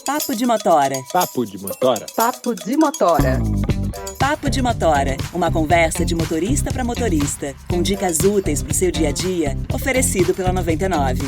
Papo de Motora. Papo de Motora. Papo de Motora. Papo de Motora, uma conversa de motorista para motorista, com dicas úteis para o seu dia a dia, oferecido pela 99.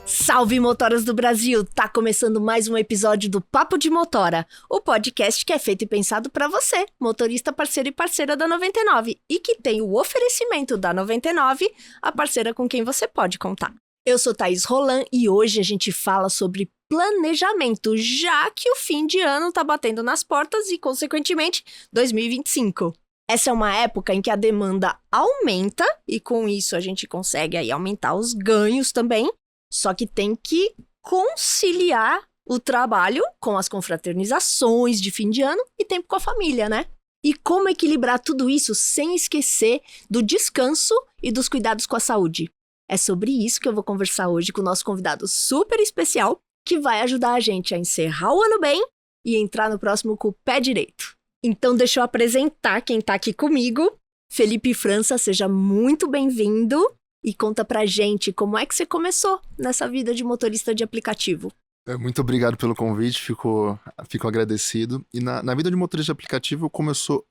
Salve, motoras do Brasil! Tá começando mais um episódio do Papo de Motora, o podcast que é feito e pensado pra você, motorista parceiro e parceira da 99, e que tem o oferecimento da 99, a parceira com quem você pode contar. Eu sou Thaís Roland e hoje a gente fala sobre planejamento, já que o fim de ano tá batendo nas portas e, consequentemente, 2025. Essa é uma época em que a demanda aumenta e com isso a gente consegue aí aumentar os ganhos também. Só que tem que conciliar o trabalho com as confraternizações de fim de ano e tempo com a família, né? E como equilibrar tudo isso sem esquecer do descanso e dos cuidados com a saúde? É sobre isso que eu vou conversar hoje com o nosso convidado super especial, que vai ajudar a gente a encerrar o ano bem e entrar no próximo com o pé direito. Então deixa eu apresentar quem tá aqui comigo. Felipe França, seja muito bem-vindo. E conta pra gente como é que você começou nessa vida de motorista de aplicativo. Muito obrigado pelo convite, fico agradecido. E na vida de motorista de aplicativo começou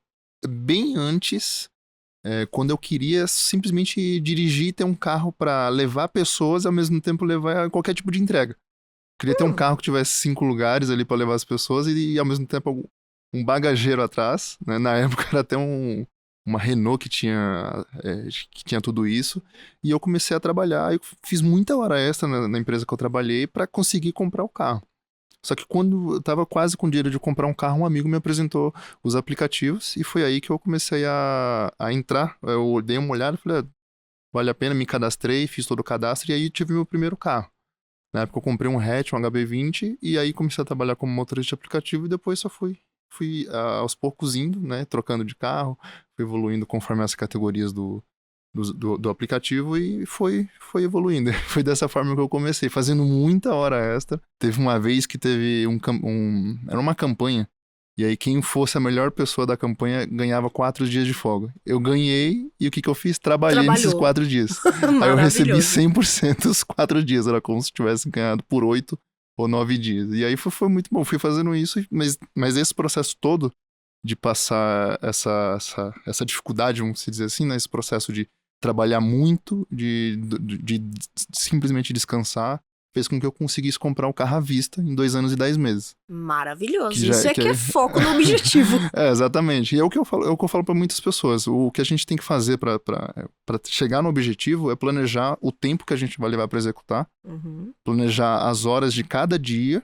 bem antes, quando eu queria simplesmente dirigir e ter um carro para levar pessoas e ao mesmo tempo levar qualquer tipo de entrega. Queria ter um carro que tivesse 5 lugares ali para levar as pessoas e ao mesmo tempo um bagageiro atrás, né? Na época era até uma Renault que tinha tudo isso, e eu comecei a trabalhar, eu fiz muita hora extra na empresa que eu trabalhei para conseguir comprar o carro. Só que quando eu estava quase com dinheiro de comprar um carro, um amigo me apresentou os aplicativos, e foi aí que eu comecei a entrar. Eu dei uma olhada e falei, vale a pena, me cadastrei, fiz todo o cadastro, e aí tive meu primeiro carro. Na época eu comprei um hatch, um HB20, e aí comecei a trabalhar como motorista de aplicativo, e depois só fui aos poucos indo, né, trocando de carro, fui evoluindo conforme as categorias do aplicativo e foi evoluindo. Foi dessa forma que eu comecei, fazendo muita hora extra. Teve uma vez que teve era uma campanha, e aí quem fosse a melhor pessoa da campanha ganhava 4 dias de folga. Eu ganhei, e o que eu fiz? Trabalhei nesses 4 dias. Aí eu recebi 100% os 4 dias, era como se tivesse ganhado por 8 ou 9 dias. E aí foi muito bom. Fui fazendo isso, mas esse processo todo de passar essa dificuldade, vamos dizer assim, né? Esse processo de trabalhar muito, de simplesmente descansar, fez com que eu conseguisse comprar o carro à vista em 2 anos e 10 meses. Maravilhoso. Isso é foco no objetivo. Exatamente. E é o que eu falo para muitas pessoas. O que a gente tem que fazer para chegar no objetivo é planejar o tempo que a gente vai levar para executar, planejar as horas de cada dia,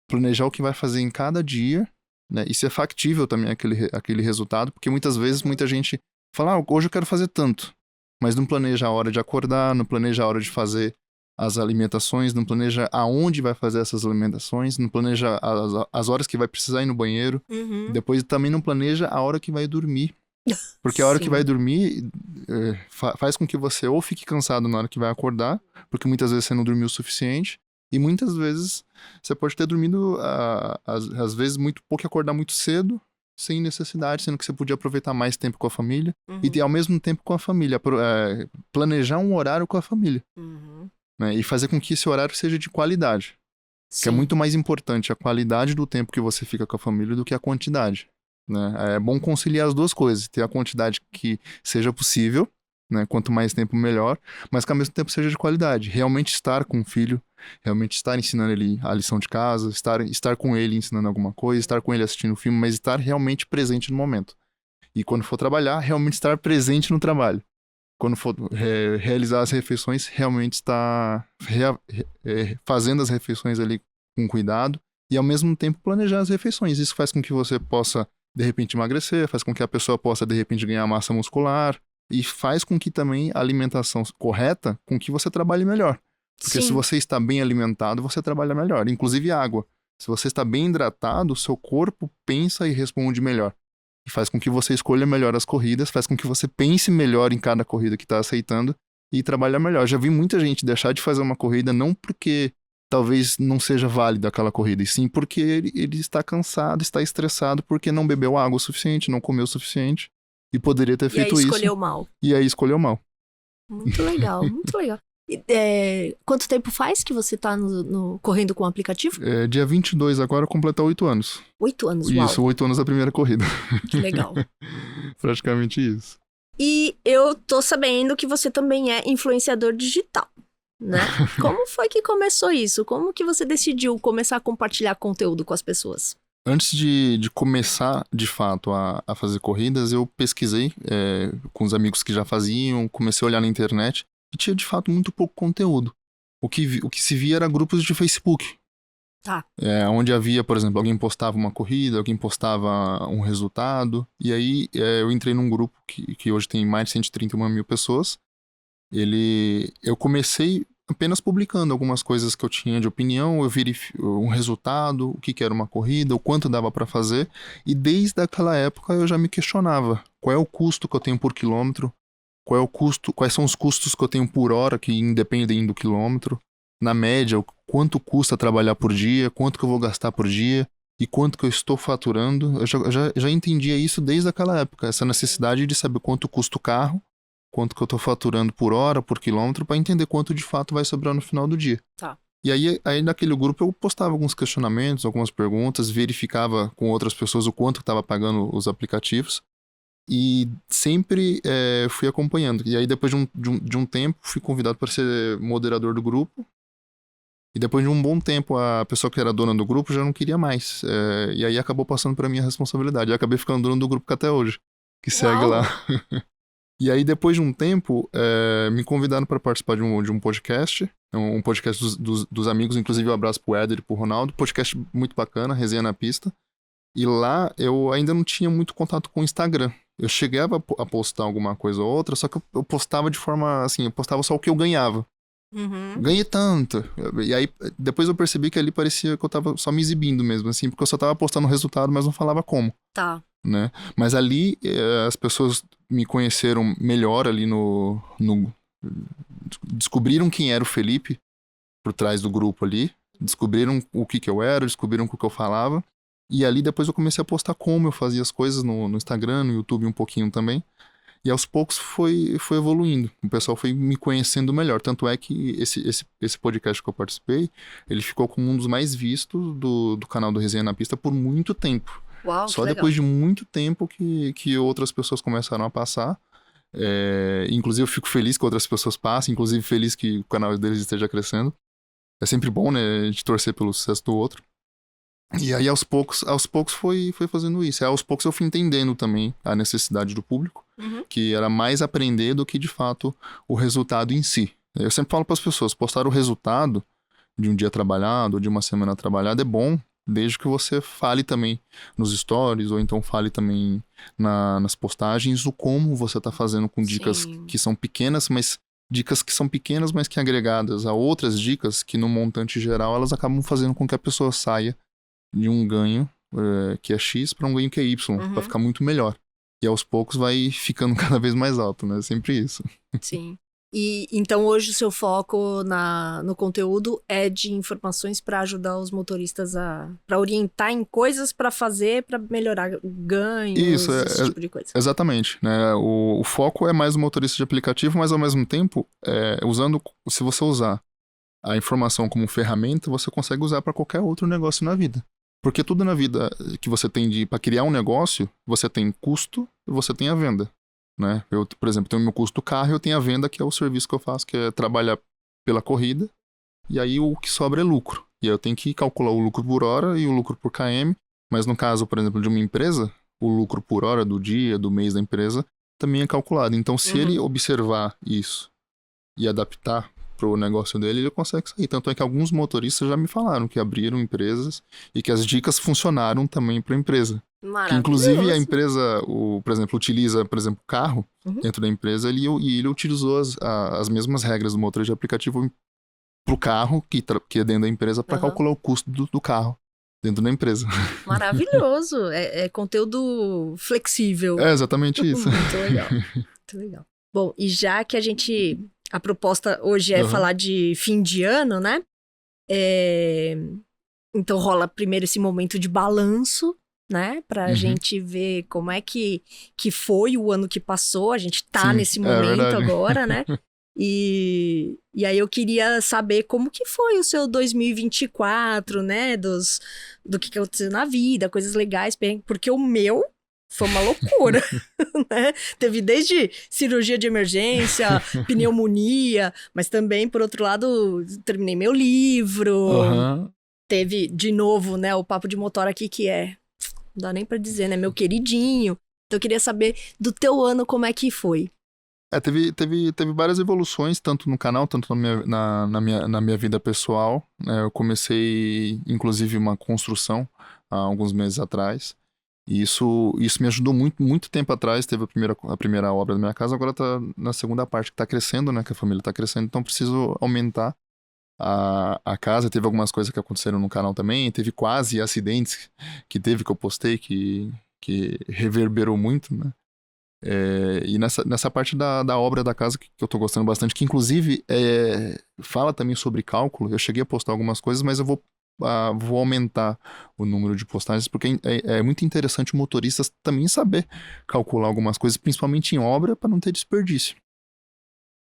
planejar o que vai fazer em cada dia, né? E ser factível também aquele resultado, porque muitas vezes muita gente fala, hoje eu quero fazer tanto, mas não planeja a hora de acordar, não planeja a hora de fazer as alimentações, não planeja aonde vai fazer essas alimentações, não planeja as horas que vai precisar ir no banheiro, depois também não planeja a hora que vai dormir. Porque a hora que vai dormir faz com que você ou fique cansado na hora que vai acordar, porque muitas vezes você não dormiu o suficiente, e muitas vezes você pode ter dormido, às vezes, muito pouco e acordar muito cedo, sem necessidade, sendo que você podia aproveitar mais tempo com a família, e ter ao mesmo tempo com a família, planejar um horário com a família. Né, e fazer com que esse horário seja de qualidade. Sim. Que é muito mais importante a qualidade do tempo que você fica com a família do que a quantidade. Né? É bom conciliar as duas coisas, ter a quantidade que seja possível, né? Quanto mais tempo melhor, mas que ao mesmo tempo seja de qualidade. Realmente estar com o filho, realmente estar ensinando ele a lição de casa, estar com ele ensinando alguma coisa, estar com ele assistindo o filme, mas estar realmente presente no momento. E quando for trabalhar, realmente estar presente no trabalho. Quando for realizar as refeições, realmente está fazendo as refeições ali com cuidado e ao mesmo tempo planejar as refeições. Isso faz com que você possa, de repente, emagrecer, faz com que a pessoa possa, de repente, ganhar massa muscular e faz com que também a alimentação correta, com que você trabalhe melhor. Porque se você está bem alimentado, você trabalha melhor. Inclusive água. Se você está bem hidratado, o seu corpo pensa e responde melhor. E faz com que você escolha melhor as corridas, faz com que você pense melhor em cada corrida que está aceitando e trabalha melhor. Já vi muita gente deixar de fazer uma corrida não porque talvez não seja válida aquela corrida, e sim porque ele está cansado, está estressado porque não bebeu água o suficiente, não comeu o suficiente e poderia ter feito isso. E aí escolheu mal. E aí escolheu mal. Muito legal, muito legal. Quanto tempo faz que você tá correndo com o aplicativo? Dia 22 agora completa 8 anos. 8 anos, uau. Isso, 8 anos da primeira corrida. Que legal. Praticamente isso. E eu tô sabendo que você também é influenciador digital, né? Como foi que começou isso? Como que você decidiu começar a compartilhar conteúdo com as pessoas? Antes de começar, de fato, a fazer corridas, eu pesquisei com os amigos que já faziam, comecei a olhar na internet e tinha, de fato, muito pouco conteúdo. O que se via era grupos de Facebook. Tá. Onde havia, por exemplo, alguém postava uma corrida, alguém postava um resultado. E aí eu entrei num grupo que hoje tem mais de 131 mil pessoas. Eu comecei apenas publicando algumas coisas que eu tinha de opinião, eu verifiquei um resultado, o que era uma corrida, o quanto dava para fazer. E desde aquela época eu já me questionava qual é o custo que eu tenho por quilômetro, quais são os custos que eu tenho por hora, que independem do quilômetro. Na média, quanto custa trabalhar por dia, quanto que eu vou gastar por dia e quanto que eu estou faturando. Eu já entendia isso desde aquela época, essa necessidade de saber quanto custa o carro, quanto que eu estou faturando por hora, por quilômetro, para entender quanto de fato vai sobrar no final do dia. Tá. E aí naquele grupo eu postava alguns questionamentos, algumas perguntas, verificava com outras pessoas o quanto estava pagando os aplicativos. E sempre fui acompanhando. E aí depois de um tempo fui convidado para ser moderador do grupo. E depois de um bom tempo a pessoa que era dona do grupo já não queria mais. E aí acabou passando para minha responsabilidade. Eu acabei ficando dono do grupo até hoje. Que segue lá. E aí depois de um tempo me convidaram para participar de um podcast. Um podcast dos amigos. Inclusive um abraço pro Éder e pro Ronaldo. Podcast muito bacana, Resenha na Pista. E lá eu ainda não tinha muito contato com o Instagram. Eu chegava a postar alguma coisa ou outra, só que eu postava de forma assim, eu postava só o que eu ganhava. Uhum. Ganhei tanto. E aí depois eu percebi que ali parecia que eu tava só me exibindo mesmo, assim, porque eu só tava postando o resultado, mas não falava como. Tá. Né? Mas ali as pessoas me conheceram melhor ali descobriram quem era o Felipe por trás do grupo ali, descobriram o que eu era, descobriram o que eu falava. E ali depois eu comecei a postar como eu fazia as coisas no Instagram, no YouTube um pouquinho também. E aos poucos foi evoluindo. O pessoal foi me conhecendo melhor. Tanto é que esse podcast que eu participei, ele ficou como um dos mais vistos do canal do Resenha na Pista por muito tempo. Uau, só depois de muito tempo que outras pessoas começaram a passar. Inclusive eu fico feliz que outras pessoas passem, inclusive feliz que o canal deles esteja crescendo. É sempre bom, né, a gente torcer pelo sucesso do outro. E aí aos poucos foi fazendo isso. Aos poucos eu fui entendendo também a necessidade do público, que era mais aprender do que de fato o resultado em si. Eu sempre falo para as pessoas, postar o resultado de um dia trabalhado ou de uma semana trabalhada é bom, desde que você fale também nos stories ou então fale também nas postagens o como você está fazendo com dicas que são pequenas, mas que agregadas a outras dicas que no montante geral elas acabam fazendo com que a pessoa saia de um ganho que é X para um ganho que é Y, para ficar muito melhor. E aos poucos vai ficando cada vez mais alto, né? Sempre isso. Sim. E então hoje o seu foco no conteúdo é de informações para ajudar os motoristas para orientar em coisas para fazer, para melhorar ganhos, esse tipo de coisa. Exatamente, né? O foco é mais o motorista de aplicativo, mas ao mesmo tempo, se você usar a informação como ferramenta, você consegue usar para qualquer outro negócio na vida. Porque tudo na vida que você tem para criar um negócio, você tem custo e você tem a venda. Né? Eu, por exemplo, tenho o meu custo do carro e eu tenho a venda, que é o serviço que eu faço, que é trabalhar pela corrida. E aí o que sobra é lucro. E aí eu tenho que calcular o lucro por hora e o lucro por km. Mas no caso, por exemplo, de uma empresa, o lucro por hora do dia, do mês da empresa, também é calculado. Então, se ele observar isso e adaptar pro negócio dele, ele consegue sair. Tanto é que alguns motoristas já me falaram que abriram empresas e que as dicas funcionaram também para a empresa. Que, inclusive a empresa, por exemplo, utiliza, por exemplo, o carro dentro da empresa e ele utilizou as mesmas regras do motorista de aplicativo pro carro que é dentro da empresa para calcular o custo do carro dentro da empresa. Maravilhoso! É conteúdo flexível. É exatamente isso. Muito legal. Muito legal. Bom, e já que a proposta hoje é falar de fim de ano, né? Então rola primeiro esse momento de balanço, né? Pra gente ver como é que foi o ano que passou. A gente tá nesse momento agora, né? E aí eu queria saber como que foi o seu 2024, né? Do que aconteceu na vida, coisas legais, porque o meu foi uma loucura, né? Teve desde cirurgia de emergência, pneumonia, mas também, por outro lado, terminei meu livro. Teve, de novo, né, o Papo de Motora aqui, que não dá nem pra dizer, né? Meu queridinho. Então eu queria saber do teu ano como é que foi. Teve várias evoluções, tanto no canal, tanto na minha vida pessoal. Eu comecei, inclusive, uma construção há alguns meses atrás. E isso me ajudou muito tempo atrás. Teve a primeira obra da minha casa, agora tá na segunda parte, que tá crescendo, né? Que a família tá crescendo, então preciso aumentar a casa. Teve algumas coisas que aconteceram no canal também. Teve quase acidentes que eu postei, que reverberou muito, né? E nessa parte da obra da casa que eu tô gostando bastante, que inclusive fala também sobre cálculo. Eu cheguei a postar algumas coisas, mas eu vou aumentar o número de postagens, porque é muito interessante o motorista também saber calcular algumas coisas, principalmente em obra, para não ter desperdício.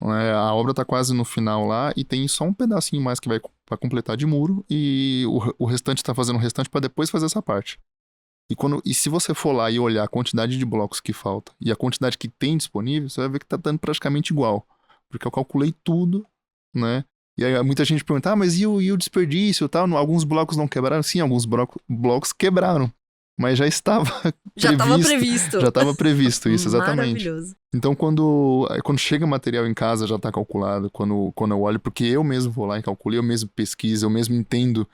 A obra tá quase no final lá e tem só um pedacinho mais que vai para completar de muro, e o restante tá fazendo o restante para depois fazer essa parte. E se você for lá e olhar a quantidade de blocos que falta e a quantidade que tem disponível, você vai ver que tá dando praticamente igual. Porque eu calculei tudo, né? E aí muita gente pergunta, mas e o desperdício e tal? Alguns blocos não quebraram? Sim, alguns blocos quebraram. Mas já estava previsto. Já estava previsto isso, exatamente. Maravilhoso. Então, quando chega material em casa, já está calculado. Quando eu olho, porque eu mesmo vou lá e calculo, eu mesmo pesquiso, eu mesmo entendo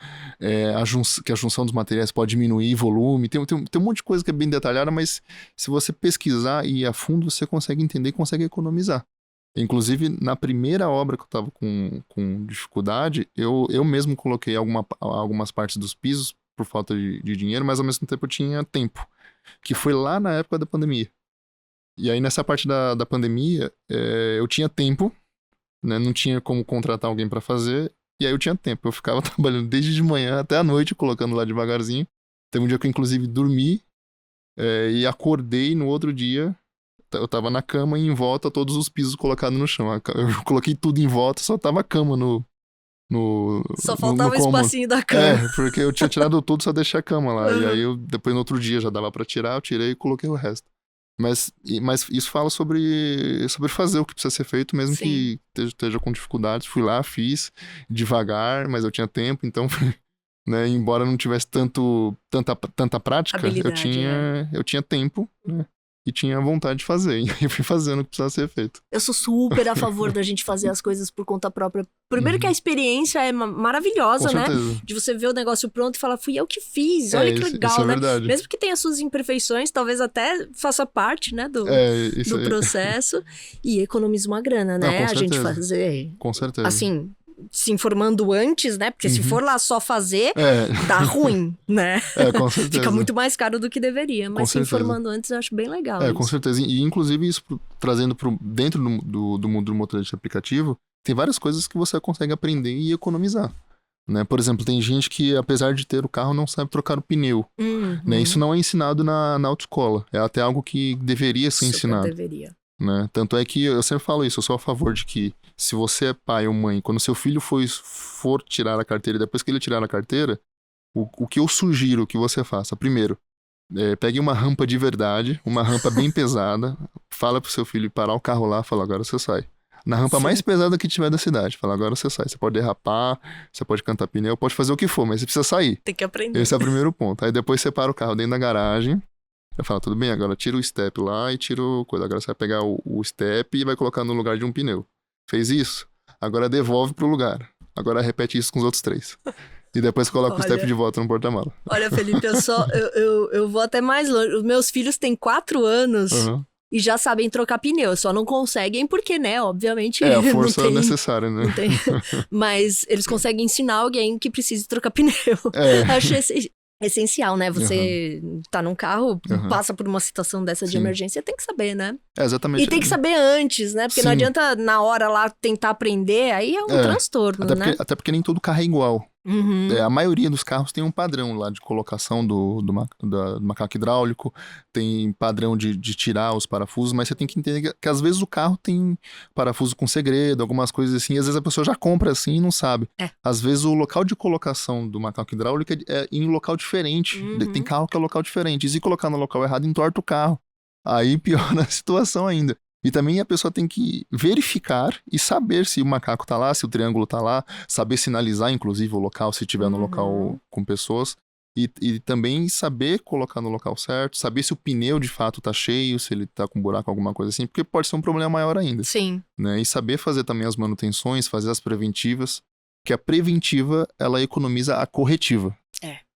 que a junção dos materiais pode diminuir volume. Tem um monte de coisa que é bem detalhada, mas se você pesquisar e ir a fundo, você consegue entender e consegue economizar. Inclusive, na primeira obra que eu estava com dificuldade, eu mesmo coloquei algumas partes dos pisos por falta de dinheiro, mas ao mesmo tempo eu tinha tempo, que foi lá na época da pandemia. E aí nessa parte da pandemia, eu tinha tempo, né? Não tinha como contratar alguém para fazer, e aí eu tinha tempo. Eu ficava trabalhando desde de manhã até a noite, colocando lá devagarzinho. Teve um dia que eu inclusive dormi e acordei no outro dia. Eu tava na cama e em volta todos os pisos colocados no chão. Eu coloquei tudo em volta, só tava a cama só faltava o espacinho da cama. Porque eu tinha tirado tudo, só deixei a cama lá. E aí depois no outro dia já dava pra tirar, eu tirei e coloquei o resto. Mas isso fala sobre fazer o que precisa ser feito, mesmo Sim. que esteja com dificuldades. Fui lá, fiz devagar, mas eu tinha tempo, então, né, embora não tivesse tanta prática, eu tinha tempo, né? E tinha vontade de fazer, e eu fui fazendo o que precisava ser feito. Eu sou super a favor da gente fazer as coisas por conta própria. Primeiro que a experiência é maravilhosa, né? De você ver o negócio pronto e falar, fui eu que fiz, olha que legal, isso é né? Verdade. Mesmo que tenha suas imperfeições, talvez até faça parte, né, do processo. E economiza uma grana, né? Não, a gente fazer. Com certeza. Assim, se informando antes, né? Porque se for lá só fazer, dá ruim, né? Com certeza. Fica muito mais caro do que deveria. Mas se informando antes, eu acho bem legal. Com certeza. E inclusive isso trazendo dentro do mundo do motorista aplicativo, tem várias coisas que você consegue aprender e economizar. Né? Por exemplo, tem gente que, apesar de ter o carro, não sabe trocar o pneu. Né? Isso não é ensinado na autoescola. É até algo que deveria ser ensinado. Deveria. Né? Tanto é que eu sempre falo isso, eu sou a favor de que se você é pai ou mãe, quando seu filho for tirar a carteira e depois que ele tirar a carteira, o que eu sugiro que você faça, primeiro, pegue uma rampa de verdade, uma rampa bem pesada, fala pro seu filho parar o carro lá, fala, agora você sai. Na rampa mais pesada que tiver da cidade, fala, agora você sai. Você pode derrapar, você pode cantar pneu, pode fazer o que for, mas você precisa sair. Tem que aprender. Esse é o primeiro ponto. Aí depois você para o carro dentro da garagem, eu falo, tudo bem, agora tira o step lá e tira o coisa. Agora você vai pegar o step e vai colocar no lugar de um pneu. Fez isso? Agora devolve pro lugar. Agora repete isso com os outros 3. E depois coloca o step de volta no porta-mala. Olha, Felipe, eu vou até mais longe. Os meus filhos têm 4 anos e já sabem trocar pneu. Só não conseguem porque, né, obviamente... a força necessária, né? Não tem. Mas eles conseguem ensinar alguém que precisa trocar pneu. Acho essencial, né? Você tá num carro, passa por uma situação dessa de emergência, tem que saber, né? Exatamente. E tem que saber antes, né? Porque não adianta na hora lá tentar aprender, aí é um transtorno, até porque nem todo carro é igual. A maioria dos carros tem um padrão lá de colocação do macaco hidráulico, tem padrão de tirar os parafusos, mas você tem que entender que às vezes o carro tem parafuso com segredo, algumas coisas assim, e às vezes a pessoa já compra assim e não sabe. Às vezes o local de colocação do macaco hidráulico é em local diferente, tem carro que é local diferente, e se colocar no local errado, entorta o carro. Aí piora a situação ainda. E também a pessoa tem que verificar e saber se o macaco tá lá, se o triângulo tá lá, saber sinalizar, inclusive, o local, se estiver no local com pessoas. E também saber colocar no local certo, saber se o pneu de fato tá cheio, se ele tá com buraco, alguma coisa assim, porque pode ser um problema maior ainda. Sim. Né? E saber fazer também as manutenções, fazer as preventivas, porque a preventiva, ela economiza a corretiva.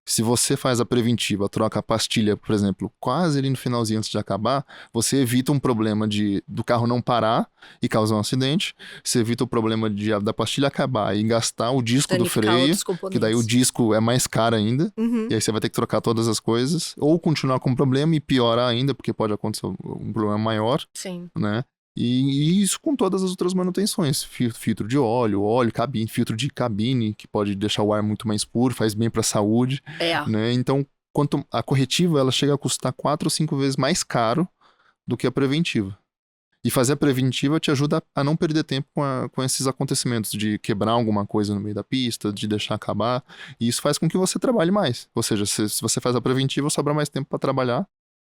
Se você faz a preventiva, troca a pastilha, por exemplo, quase ali no finalzinho antes de acabar, você evita um problema do carro não parar e causar um acidente. Você evita o problema da pastilha acabar e gastar o disco do freio, que daí o disco é mais caro ainda. E aí você vai ter que trocar todas as coisas. Ou continuar com o problema e piorar ainda, porque pode acontecer um problema maior. Sim. Né? E isso com todas as outras manutenções. Filtro de óleo, cabine, filtro de cabine, que pode deixar o ar muito mais puro, faz bem para a saúde. Né? Então, quanto a corretiva, ela chega a custar 4 ou 5 vezes mais caro do que a preventiva. E fazer a preventiva te ajuda a não perder tempo com esses acontecimentos de quebrar alguma coisa no meio da pista, de deixar acabar. E isso faz com que você trabalhe mais. Ou seja, se você faz a preventiva, sobra mais tempo para trabalhar,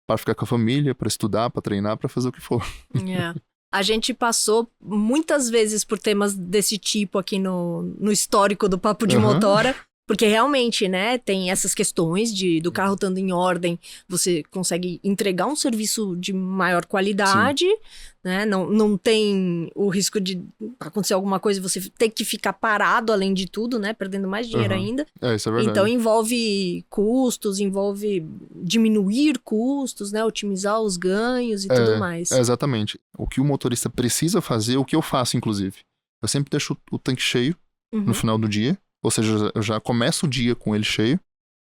para ficar com a família, para estudar, para treinar, para fazer o que for. A gente passou muitas vezes por temas desse tipo aqui no histórico do Papo de Motora, porque realmente, né, tem essas questões do carro estando em ordem, você consegue entregar um serviço de maior qualidade, né, não tem o risco de acontecer alguma coisa e você ter que ficar parado além de tudo, né, perdendo mais dinheiro ainda. Isso é verdade. Então envolve custos, envolve diminuir custos, né, otimizar os ganhos e tudo mais. Exatamente. O que o motorista precisa fazer, o que eu faço, inclusive. Eu sempre deixo o tanque cheio no final do dia. Ou seja, eu já começo o dia com ele cheio.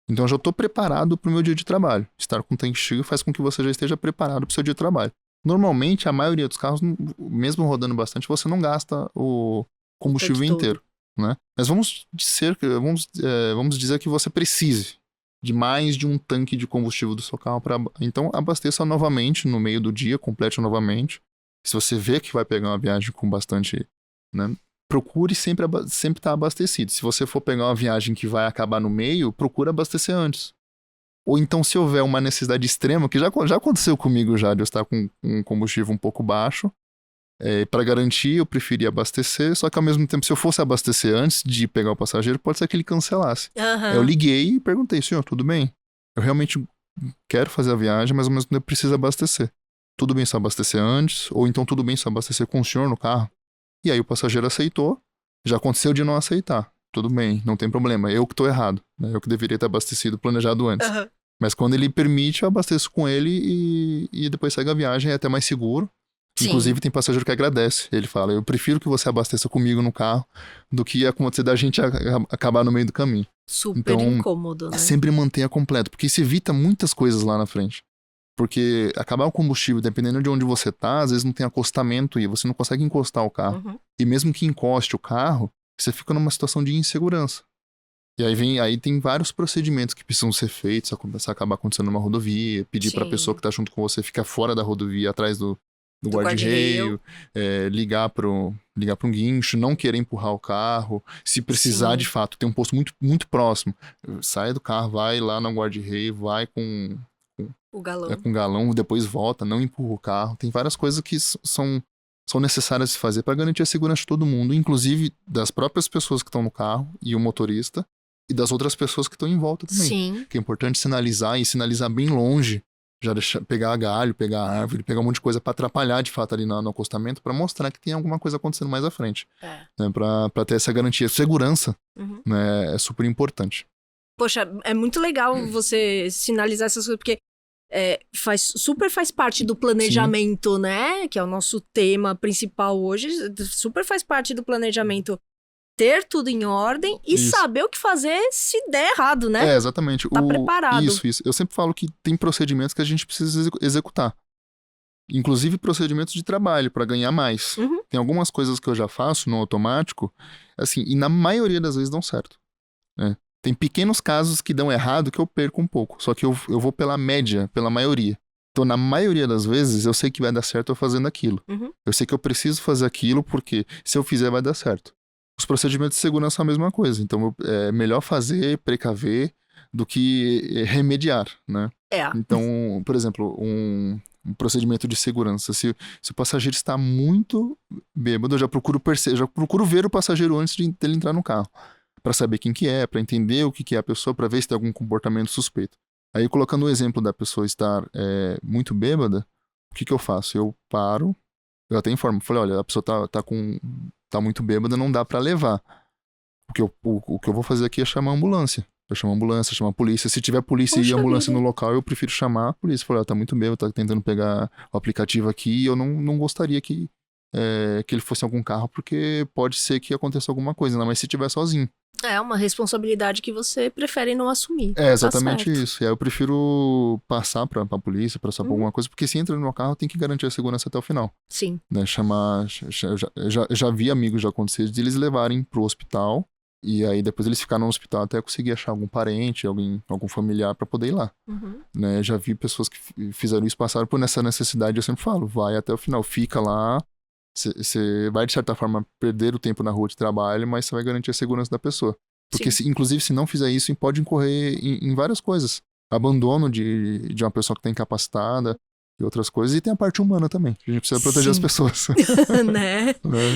Então eu já estou preparado para o meu dia de trabalho. Estar com o tanque cheio faz com que você já esteja preparado para o seu dia de trabalho. Normalmente, a maioria dos carros, mesmo rodando bastante, você não gasta o combustível inteiro. Né? Mas vamos dizer que você precise de mais de um tanque de combustível do seu carro. Então abasteça novamente no meio do dia, complete novamente. Se você vê que vai pegar uma viagem com bastante... Né? Procure sempre estar abastecido. Se você for pegar uma viagem que vai acabar no meio, procure abastecer antes. Ou então, se houver uma necessidade extrema, que já aconteceu comigo já, de eu estar com um combustível um pouco baixo, para garantir, eu preferia abastecer, só que ao mesmo tempo, se eu fosse abastecer antes de pegar o passageiro, pode ser que ele cancelasse. Eu liguei e perguntei, senhor, tudo bem? Eu realmente quero fazer a viagem, mas ao mesmo tempo preciso abastecer. Tudo bem se eu abastecer antes? Ou então tudo bem se eu abastecer com o senhor no carro? E aí o passageiro aceitou, já aconteceu de não aceitar. Tudo bem, não tem problema, eu que estou errado. Né? Eu que deveria ter abastecido, planejado antes. Mas quando ele permite, eu abasteço com ele e depois segue a viagem, é até mais seguro. Inclusive tem passageiro que agradece. Ele fala, eu prefiro que você abasteça comigo no carro do que acontecer da gente acabar no meio do caminho. Super incômodo, né? Sempre mantenha completo, porque isso evita muitas coisas lá na frente. Porque acabar o combustível, dependendo de onde você tá, às vezes não tem acostamento e você não consegue encostar o carro. E mesmo que encoste o carro, você fica numa situação de insegurança. E aí tem vários procedimentos que precisam ser feitos, se acabar acontecendo numa rodovia, pedir para a pessoa que tá junto com você ficar fora da rodovia, atrás do guarda-reio, ligar para um guincho, não querer empurrar o carro. Se precisar, de fato, tem um posto muito, muito próximo. Sai do carro, vai lá no guarda-reio, vai com o galão. Com galão, depois volta, não empurra o carro. Tem várias coisas que são necessárias de fazer para garantir a segurança de todo mundo, inclusive das próprias pessoas que estão no carro e o motorista, e das outras pessoas que estão em volta também. Que é importante sinalizar e sinalizar bem longe. Já pegar galho, pegar árvore, pegar um monte de coisa para atrapalhar de fato ali no acostamento, para mostrar que tem alguma coisa acontecendo mais à frente. Né, para ter essa garantia. Segurança né, é super importante. Poxa, é muito legal você sinalizar essas coisas, porque faz parte do planejamento, né? Que é o nosso tema principal hoje. Super faz parte do planejamento ter tudo em ordem e saber o que fazer se der errado, né? Exatamente. Tá preparado. Isso. Eu sempre falo que tem procedimentos que a gente precisa executar. Inclusive procedimentos de trabalho, para ganhar mais. Tem algumas coisas que eu já faço no automático, assim, e na maioria das vezes dão certo. né? Tem pequenos casos que dão errado que eu perco um pouco. Só que eu vou pela média, pela maioria. Então, na maioria das vezes, eu sei que vai dar certo eu fazendo aquilo. Eu sei que eu preciso fazer aquilo porque se eu fizer, vai dar certo. Os procedimentos de segurança são a mesma coisa. Então, é melhor fazer, precaver, do que remediar, né? Então, por exemplo, um procedimento de segurança. Se o passageiro está muito bêbado, eu já procuro ver o passageiro antes dele entrar no carro. Para saber quem que é, para entender o que é a pessoa, para ver se tem algum comportamento suspeito. Aí, colocando o exemplo da pessoa estar muito bêbada, o que eu faço? Eu paro, eu até informo. Falei, olha, a pessoa tá muito bêbada, não dá para levar. O que eu vou fazer aqui é chamar a ambulância. Eu chamo a ambulância, chamo a polícia. Se tiver polícia e ambulância no local, eu prefiro chamar a polícia. Falei, tá muito bêbado, tá tentando pegar o aplicativo aqui e eu não gostaria que ele fosse em algum carro, porque pode ser que aconteça alguma coisa, ainda mais se estiver sozinho. É uma responsabilidade que você prefere não assumir. É exatamente isso. E aí eu prefiro passar pra polícia, pra saber alguma coisa, porque se entra no meu carro, tem que garantir a segurança até o final. Sim. Né? Já vi amigos já acontecer de eles levarem pro hospital, e aí depois eles ficaram no hospital até conseguir achar algum parente, algum familiar pra poder ir lá. Né? Já vi pessoas que fizeram isso, passaram por essa necessidade, eu sempre falo, vai até o final, fica lá. Você vai, de certa forma, perder o tempo na rua de trabalho, mas você vai garantir a segurança da pessoa. Porque, inclusive, se não fizer isso, pode incorrer em várias coisas. Abandono de uma pessoa que está incapacitada e outras coisas. E tem a parte humana também. A gente precisa proteger as pessoas. Né?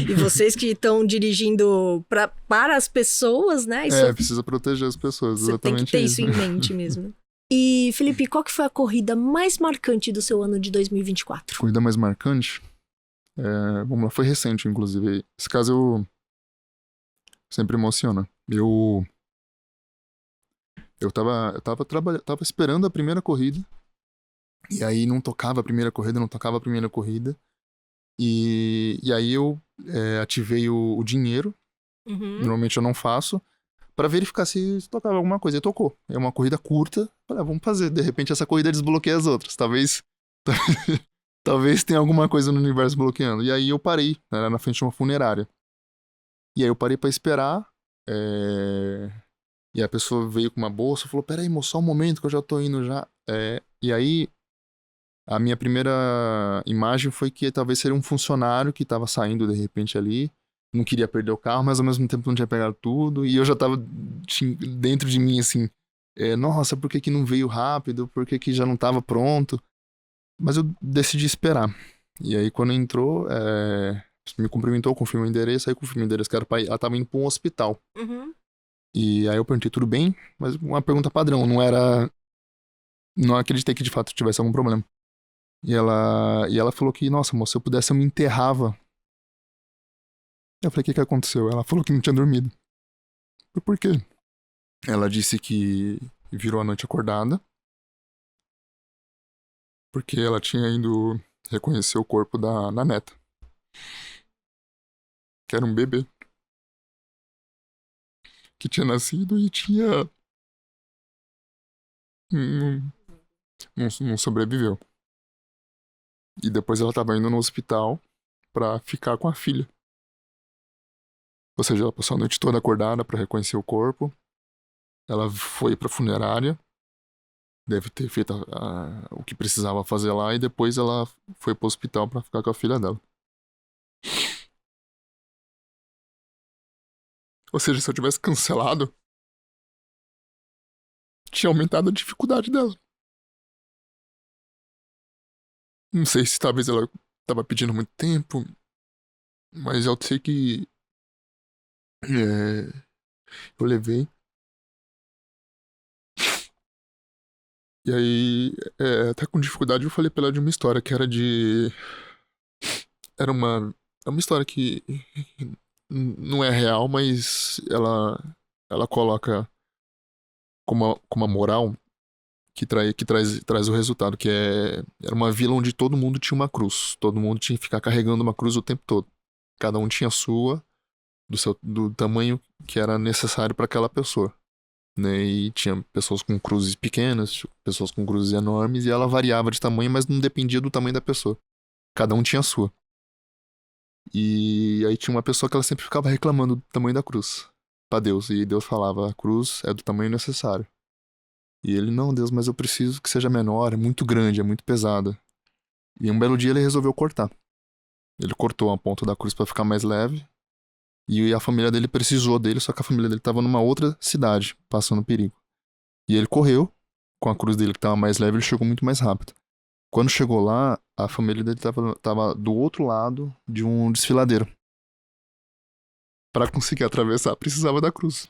E vocês que estão dirigindo para as pessoas, né? Precisa proteger as pessoas. Você exatamente tem que ter isso em mente mesmo. E, Felipe, qual que foi a corrida mais marcante do seu ano de 2024? Corrida mais marcante? Vamos lá, foi recente, inclusive. Esse caso sempre emociona. Eu tava esperando a primeira corrida, e aí não tocava a primeira corrida, e aí eu ativei o dinheiro, normalmente eu não faço, pra verificar se tocava alguma coisa, e tocou. É uma corrida curta, falei, vamos fazer, de repente essa corrida desbloqueia as outras, Talvez tenha alguma coisa no universo bloqueando. E aí eu parei, era na frente de uma funerária. E aí eu parei pra esperar. E a pessoa veio com uma bolsa e falou, peraí, moço, só um momento que eu já tô indo já. E aí a minha primeira imagem foi que talvez seria um funcionário que tava saindo de repente ali. Não queria perder o carro, mas ao mesmo tempo não tinha pegado tudo. E eu já tava dentro de mim assim, nossa, por que não veio rápido? Por que já não tava pronto? Mas eu decidi esperar. E aí, quando entrou, me cumprimentou, confirmou o endereço. Aí, confirmou o endereço que ela tava indo pra um hospital. E aí, eu perguntei, tudo bem? Mas uma pergunta padrão, não era... Não acreditei que, de fato, tivesse algum problema. E ela falou que, nossa, moça, se eu pudesse, eu me enterrava. Eu falei, o que aconteceu? Ela falou que não tinha dormido. Por quê? Ela disse que virou a noite acordada, porque ela tinha ido reconhecer o corpo da neta, que era um bebê, que tinha nascido e tinha... não sobreviveu. E depois ela estava indo no hospital pra ficar com a filha. Ou seja, ela passou a noite toda acordada pra reconhecer o corpo. Ela foi pra funerária, deve ter feito o que precisava fazer lá, e depois ela foi pro hospital pra ficar com a filha dela. Ou seja, se eu tivesse cancelado, tinha aumentado a dificuldade dela. Não sei se talvez ela tava pedindo muito tempo, mas eu sei que eu levei. E aí, até com dificuldade, eu falei pra ela de uma história que era uma história que não é real, mas ela coloca como uma moral que traz o resultado, que era uma vila onde todo mundo tinha uma cruz. Todo mundo tinha que ficar carregando uma cruz o tempo todo. Cada um tinha a sua, do tamanho que era necessário para aquela pessoa. Né? E tinha pessoas com cruzes pequenas, pessoas com cruzes enormes, e ela variava de tamanho, mas não dependia do tamanho da pessoa. Cada um tinha a sua. E aí tinha uma pessoa que ela sempre ficava reclamando do tamanho da cruz. pra Deus. E Deus falava, a cruz é do tamanho necessário. E ele, não, Deus, mas eu preciso que seja menor, é muito grande, é muito pesada. E um belo dia ele resolveu cortar. Ele cortou a ponta da cruz pra ficar mais leve. E a família dele precisou dele, só que a família dele tava numa outra cidade, passando perigo. E ele correu, com a cruz dele que tava mais leve, ele chegou muito mais rápido. Quando chegou lá, a família dele tava do outro lado de um desfiladeiro. Para conseguir atravessar, precisava da cruz.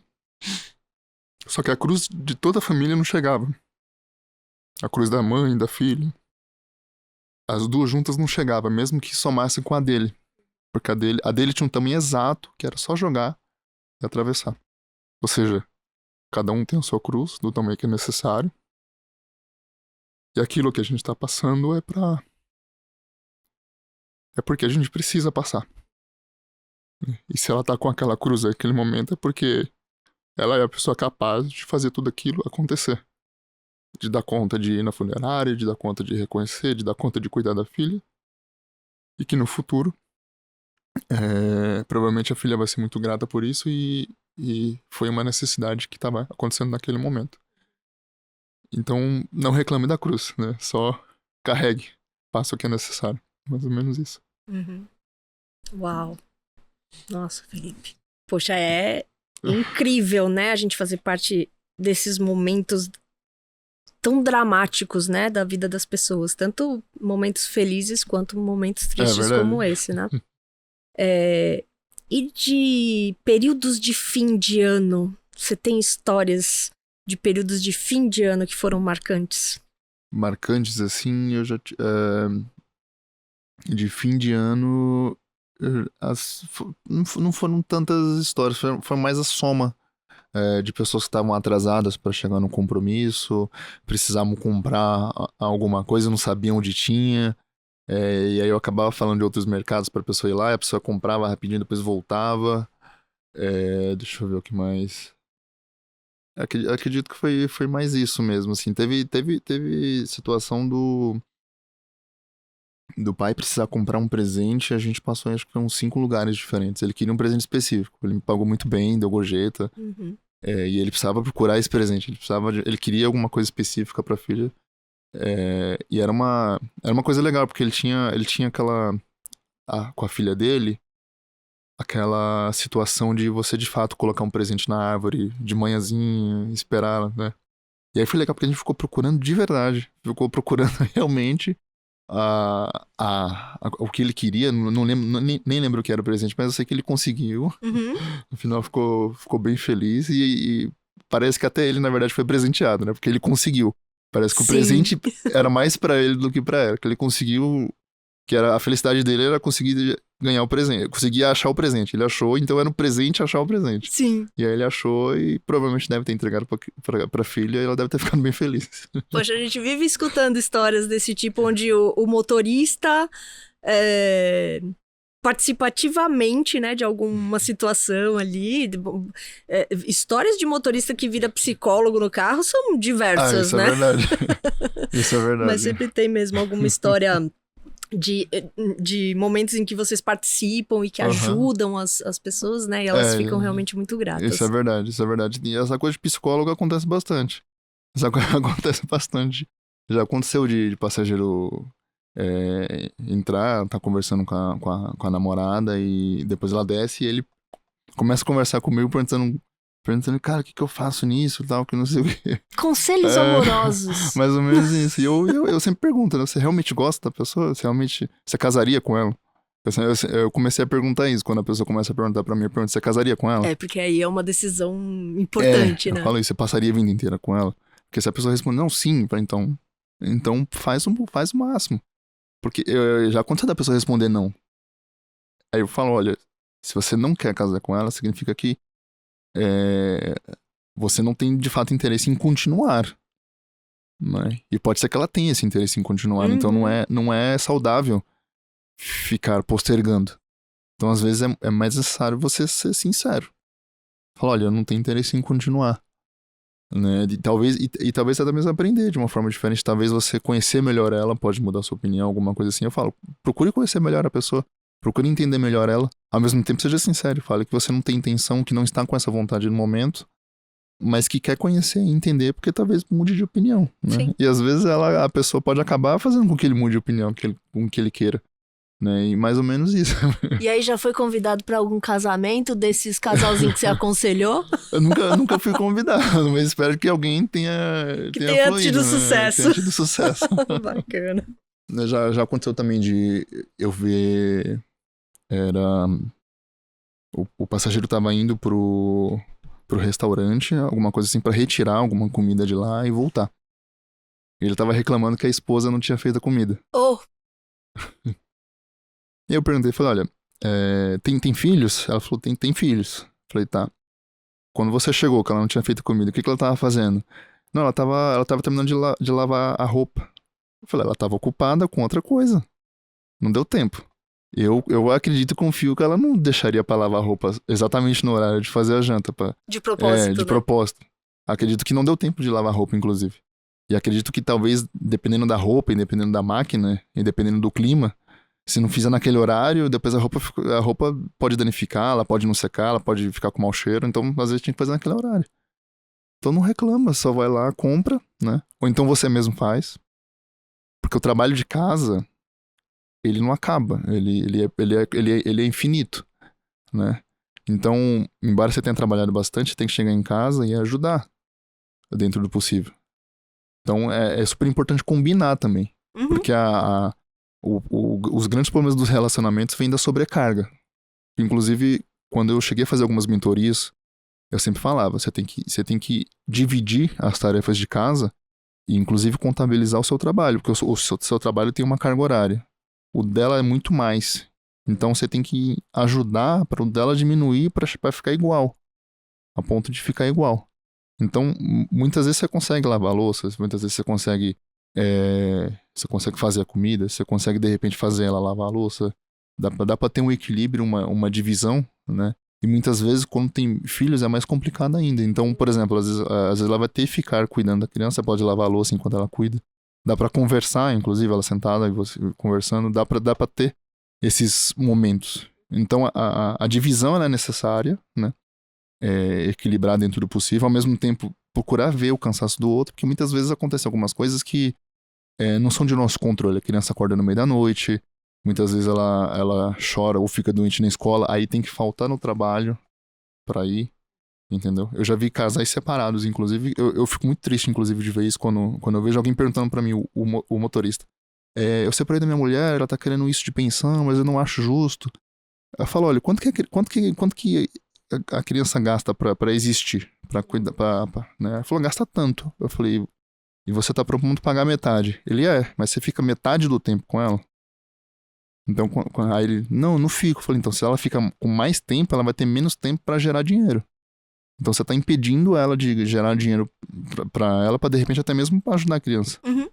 Só que a cruz de toda a família não chegava. A cruz da mãe, da filha. As duas juntas não chegavam, mesmo que somassem com a dele. Porque a dele tinha um tamanho exato, que era só jogar e atravessar. Ou seja, cada um tem a sua cruz, do tamanho que é necessário. E aquilo que a gente está passando é porque a gente precisa passar. E se ela tá com aquela cruz naquele momento é porque ela é a pessoa capaz de fazer tudo aquilo acontecer. De dar conta de ir na funerária, de dar conta de reconhecer, de dar conta de cuidar da filha. E que no futuro, provavelmente a filha vai ser muito grata por isso e foi uma necessidade que estava acontecendo naquele momento. Então, não reclame da cruz, né? Só carregue, faça o que é necessário. Mais ou menos isso. Uhum. Uau. Nossa, Felipe. Poxa, é incrível, né? A gente fazer parte desses momentos tão dramáticos, né? Da vida das pessoas. Tanto momentos felizes quanto momentos tristes como esse, né? E de períodos de fim de ano? Você tem histórias de períodos de fim de ano que foram marcantes? Marcantes, assim, eu já... de fim de ano... não foram tantas histórias, foi mais a soma de pessoas que estavam atrasadas para chegar no compromisso, precisavam comprar alguma coisa, não sabiam onde tinha, e aí eu acabava falando de outros mercados para a pessoa ir lá, e a pessoa comprava rapidinho, depois voltava. Deixa eu ver o que mais. Acredito que foi mais isso mesmo, assim. Teve situação do pai precisar comprar um presente, a gente passou acho que uns 5 lugares diferentes. Ele queria um presente específico, ele me pagou muito bem, deu gorjeta. Uhum. E ele precisava procurar esse presente, ele queria alguma coisa específica pra filha. E era uma coisa legal, porque ele tinha aquela... com a filha dele, aquela situação de você de fato colocar um presente na árvore de manhãzinha, esperar, né? E aí foi legal porque a gente ficou procurando de verdade, ficou procurando realmente o que ele queria, não lembro, nem lembro o que era o presente, mas eu sei que ele conseguiu. Uhum. No final ficou bem feliz e parece que até ele, na verdade, foi presenteado, né? Porque ele conseguiu. Parece que o presente era mais pra ele do que pra ela, que ele conseguiu, que era a felicidade dele era conseguir ganhar o presente, conseguir achar o presente. Ele achou, então era um presente achar o presente. Sim. E aí ele achou e provavelmente deve ter entregado pra filha e ela deve ter ficado bem feliz. Poxa, a gente vive escutando histórias desse tipo, onde o motorista participativamente, né, de alguma situação ali. Histórias de motorista que vira psicólogo no carro são diversas, isso né? É verdade. Isso é verdade. Mas sempre tem mesmo alguma história de momentos em que vocês participam e que ajudam as pessoas, né? E elas ficam realmente muito gratas. Isso é verdade. E essa coisa de psicólogo acontece bastante. Essa coisa acontece bastante. Já aconteceu de passageiro entrar, tá conversando com a namorada e depois ela desce e ele começa a conversar comigo perguntando, cara, o que eu faço nisso e tal, que não sei o quê. Conselhos amorosos. Mais ou menos isso. E eu sempre pergunto, né? Você realmente gosta da pessoa? Você casaria com ela? Eu comecei a perguntar isso. Quando a pessoa começa a perguntar pra mim, eu pergunto, você casaria com ela? Porque aí é uma decisão importante, né? Eu falo isso, você passaria a vida inteira com ela? Porque se a pessoa responder, não, sim, então faz o máximo. Porque já aconteceu da pessoa responder não. Aí eu falo, olha, se você não quer casar com ela, significa que você não tem de fato interesse em continuar, né? E pode ser que ela tenha esse interesse em continuar, então não é saudável ficar postergando. Então às vezes é mais necessário você ser sincero. Falar, olha, eu não tenho interesse em continuar, né? E talvez até mesmo aprender de uma forma diferente. Talvez você conhecer melhor ela pode mudar a sua opinião, alguma coisa assim. Eu falo, procure conhecer melhor a pessoa. Procure entender melhor ela. Ao mesmo tempo, seja sincero. Fale que você não tem intenção, que não está com essa vontade no momento, mas que quer conhecer e entender, porque talvez mude de opinião, né? Sim. E às vezes a pessoa pode acabar fazendo com que ele mude de opinião, com que ele queira. Né? E mais ou menos isso. E aí já foi convidado pra algum casamento desses casalzinhos que você aconselhou? Eu nunca fui convidado, mas espero que alguém tenha tenha fluído, tido né? sucesso. Tenha tido sucesso. Bacana. Já aconteceu também de eu ver... O passageiro tava indo pro restaurante, alguma coisa assim, pra retirar alguma comida de lá e voltar. Ele tava reclamando que a esposa não tinha feito a comida. Oh! E eu perguntei, falei, olha, tem filhos? Ela falou, tem filhos. Falei, tá. Quando você chegou, que ela não tinha feito comida, o que ela tava fazendo? Não, ela tava terminando de lavar a roupa. Eu falei, ela tava ocupada com outra coisa. Não deu tempo. Eu acredito e confio que ela não deixaria pra lavar a roupa exatamente no horário de fazer a janta. De propósito, de propósito. Acredito que não deu tempo de lavar a roupa, inclusive. E acredito que talvez, dependendo da roupa, e dependendo da máquina, e dependendo do clima, se não fizer naquele horário, depois a roupa pode danificar, ela pode não secar, ela pode ficar com mau cheiro, então às vezes tinha que fazer naquele horário. Então não reclama, só vai lá, compra, né? Ou então você mesmo faz. Porque o trabalho de casa, ele não acaba, ele é infinito, né? Então, embora você tenha trabalhado bastante, você tem que chegar em casa e ajudar dentro do possível. Então é super importante combinar também. Uhum. Porque os grandes problemas dos relacionamentos vêm da sobrecarga. Inclusive, quando eu cheguei a fazer algumas mentorias, eu sempre falava, você tem que dividir as tarefas de casa e inclusive contabilizar o seu trabalho, porque o seu trabalho tem uma carga horária. O dela é muito mais. Então você tem que ajudar para o dela diminuir para ficar igual. A ponto de ficar igual. Então, muitas vezes você consegue lavar a louça, muitas vezes você consegue fazer a comida, você consegue de repente fazer ela lavar a louça. Dá pra ter um equilíbrio, uma divisão, né? E muitas vezes, quando tem filhos, é mais complicado ainda. Então, por exemplo, às vezes ela vai ter que ficar cuidando da criança, pode lavar a louça enquanto ela cuida. Dá pra conversar, inclusive, ela sentada e você conversando, dá pra ter esses momentos. Então, a divisão ela é necessária, né? Equilibrar dentro do possível, ao mesmo tempo procurar ver o cansaço do outro, porque muitas vezes acontecem algumas coisas que não são de nosso controle. A criança acorda no meio da noite, muitas vezes ela chora ou fica doente na escola, aí tem que faltar no trabalho pra ir, entendeu? Eu já vi casais separados, inclusive, eu fico muito triste, inclusive, de ver isso quando eu vejo alguém perguntando pra mim, o motorista, eu separei da minha mulher, ela tá querendo isso de pensão, mas eu não acho justo. Eu falo, olha, quanto que a criança gasta pra existir, pra cuidar, né? Ela falou, gasta tanto. Eu falei, e você tá propondo pagar metade? Ele mas você fica metade do tempo com ela? Então, aí ele, não fico. Eu falei, então se ela fica com mais tempo, ela vai ter menos tempo pra gerar dinheiro. Então você tá impedindo ela de gerar dinheiro pra ela, pra de repente até mesmo pra ajudar a criança. Uhum.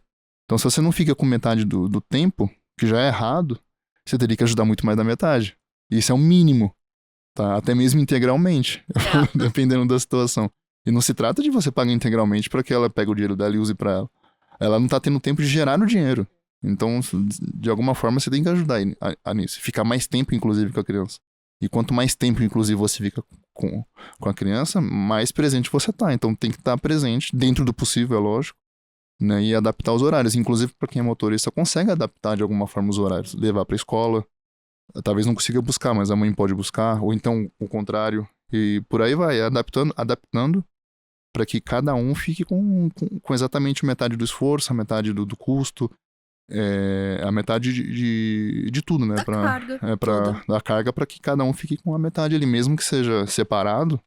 Então se você não fica com metade do tempo, que já é errado, você teria que ajudar muito mais da metade. E isso é o mínimo. Tá? Até mesmo integralmente, dependendo da situação. E não se trata de você pagar integralmente para que ela pegue o dinheiro dela e use para ela. Ela não tá tendo tempo de gerar o dinheiro. Então, de alguma forma, você tem que ajudar nisso. Ficar mais tempo, inclusive, com a criança. E quanto mais tempo, inclusive, você fica com a criança, mais presente você tá. Então, tem que estar presente, dentro do possível, é lógico, né? E adaptar os horários. Inclusive, para quem é motorista, consegue adaptar de alguma forma os horários. Levar para escola. Talvez não consiga buscar, mas a mãe pode buscar, ou então o contrário, e por aí vai, adaptando para que cada um fique com exatamente metade do esforço, a metade do custo, a metade de tudo, né? Da carga, para que cada um fique com a metade ali, mesmo que seja separado.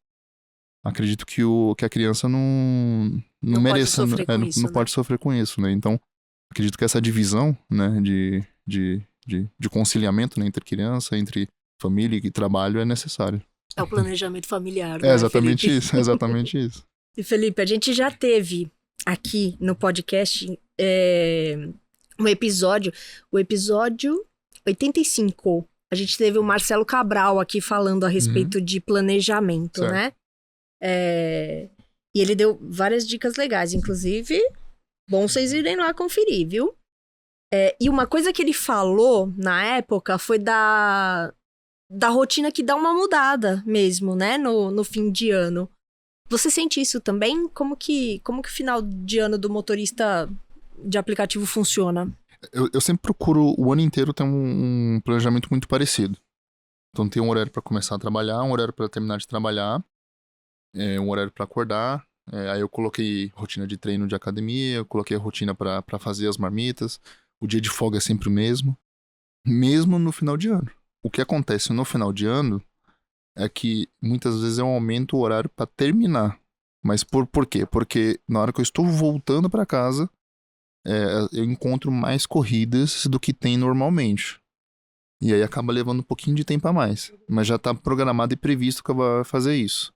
Acredito que a criança não mereça, não pode sofrer com isso, né? Então, acredito que essa divisão, né, de conciliamento, né, entre criança, entre família e trabalho é necessário. É o planejamento familiar, né, exatamente Felipe? Isso, exatamente isso. E Felipe, a gente já teve aqui no podcast o episódio 85. A gente teve o Marcelo Cabral aqui falando a respeito de planejamento, certo, né? E ele deu várias dicas legais, inclusive, bom vocês irem lá conferir, viu? E uma coisa que ele falou na época foi da rotina que dá uma mudada mesmo, né? No fim de ano. Você sente isso também? Como que o final de ano do motorista de aplicativo funciona? Eu sempre procuro o ano inteiro ter um planejamento muito parecido. Então tem um horário para começar a trabalhar, um horário para terminar de trabalhar, um horário para acordar. Aí eu coloquei rotina de treino de academia, eu coloquei a rotina para fazer as marmitas. O dia de folga é sempre o mesmo no final de ano. O que acontece no final de ano é que muitas vezes eu aumento o horário para terminar. Mas por quê? Porque na hora que eu estou voltando para casa, eu encontro mais corridas do que tem normalmente. E aí acaba levando um pouquinho de tempo a mais. Mas já está programado e previsto que eu vou fazer isso.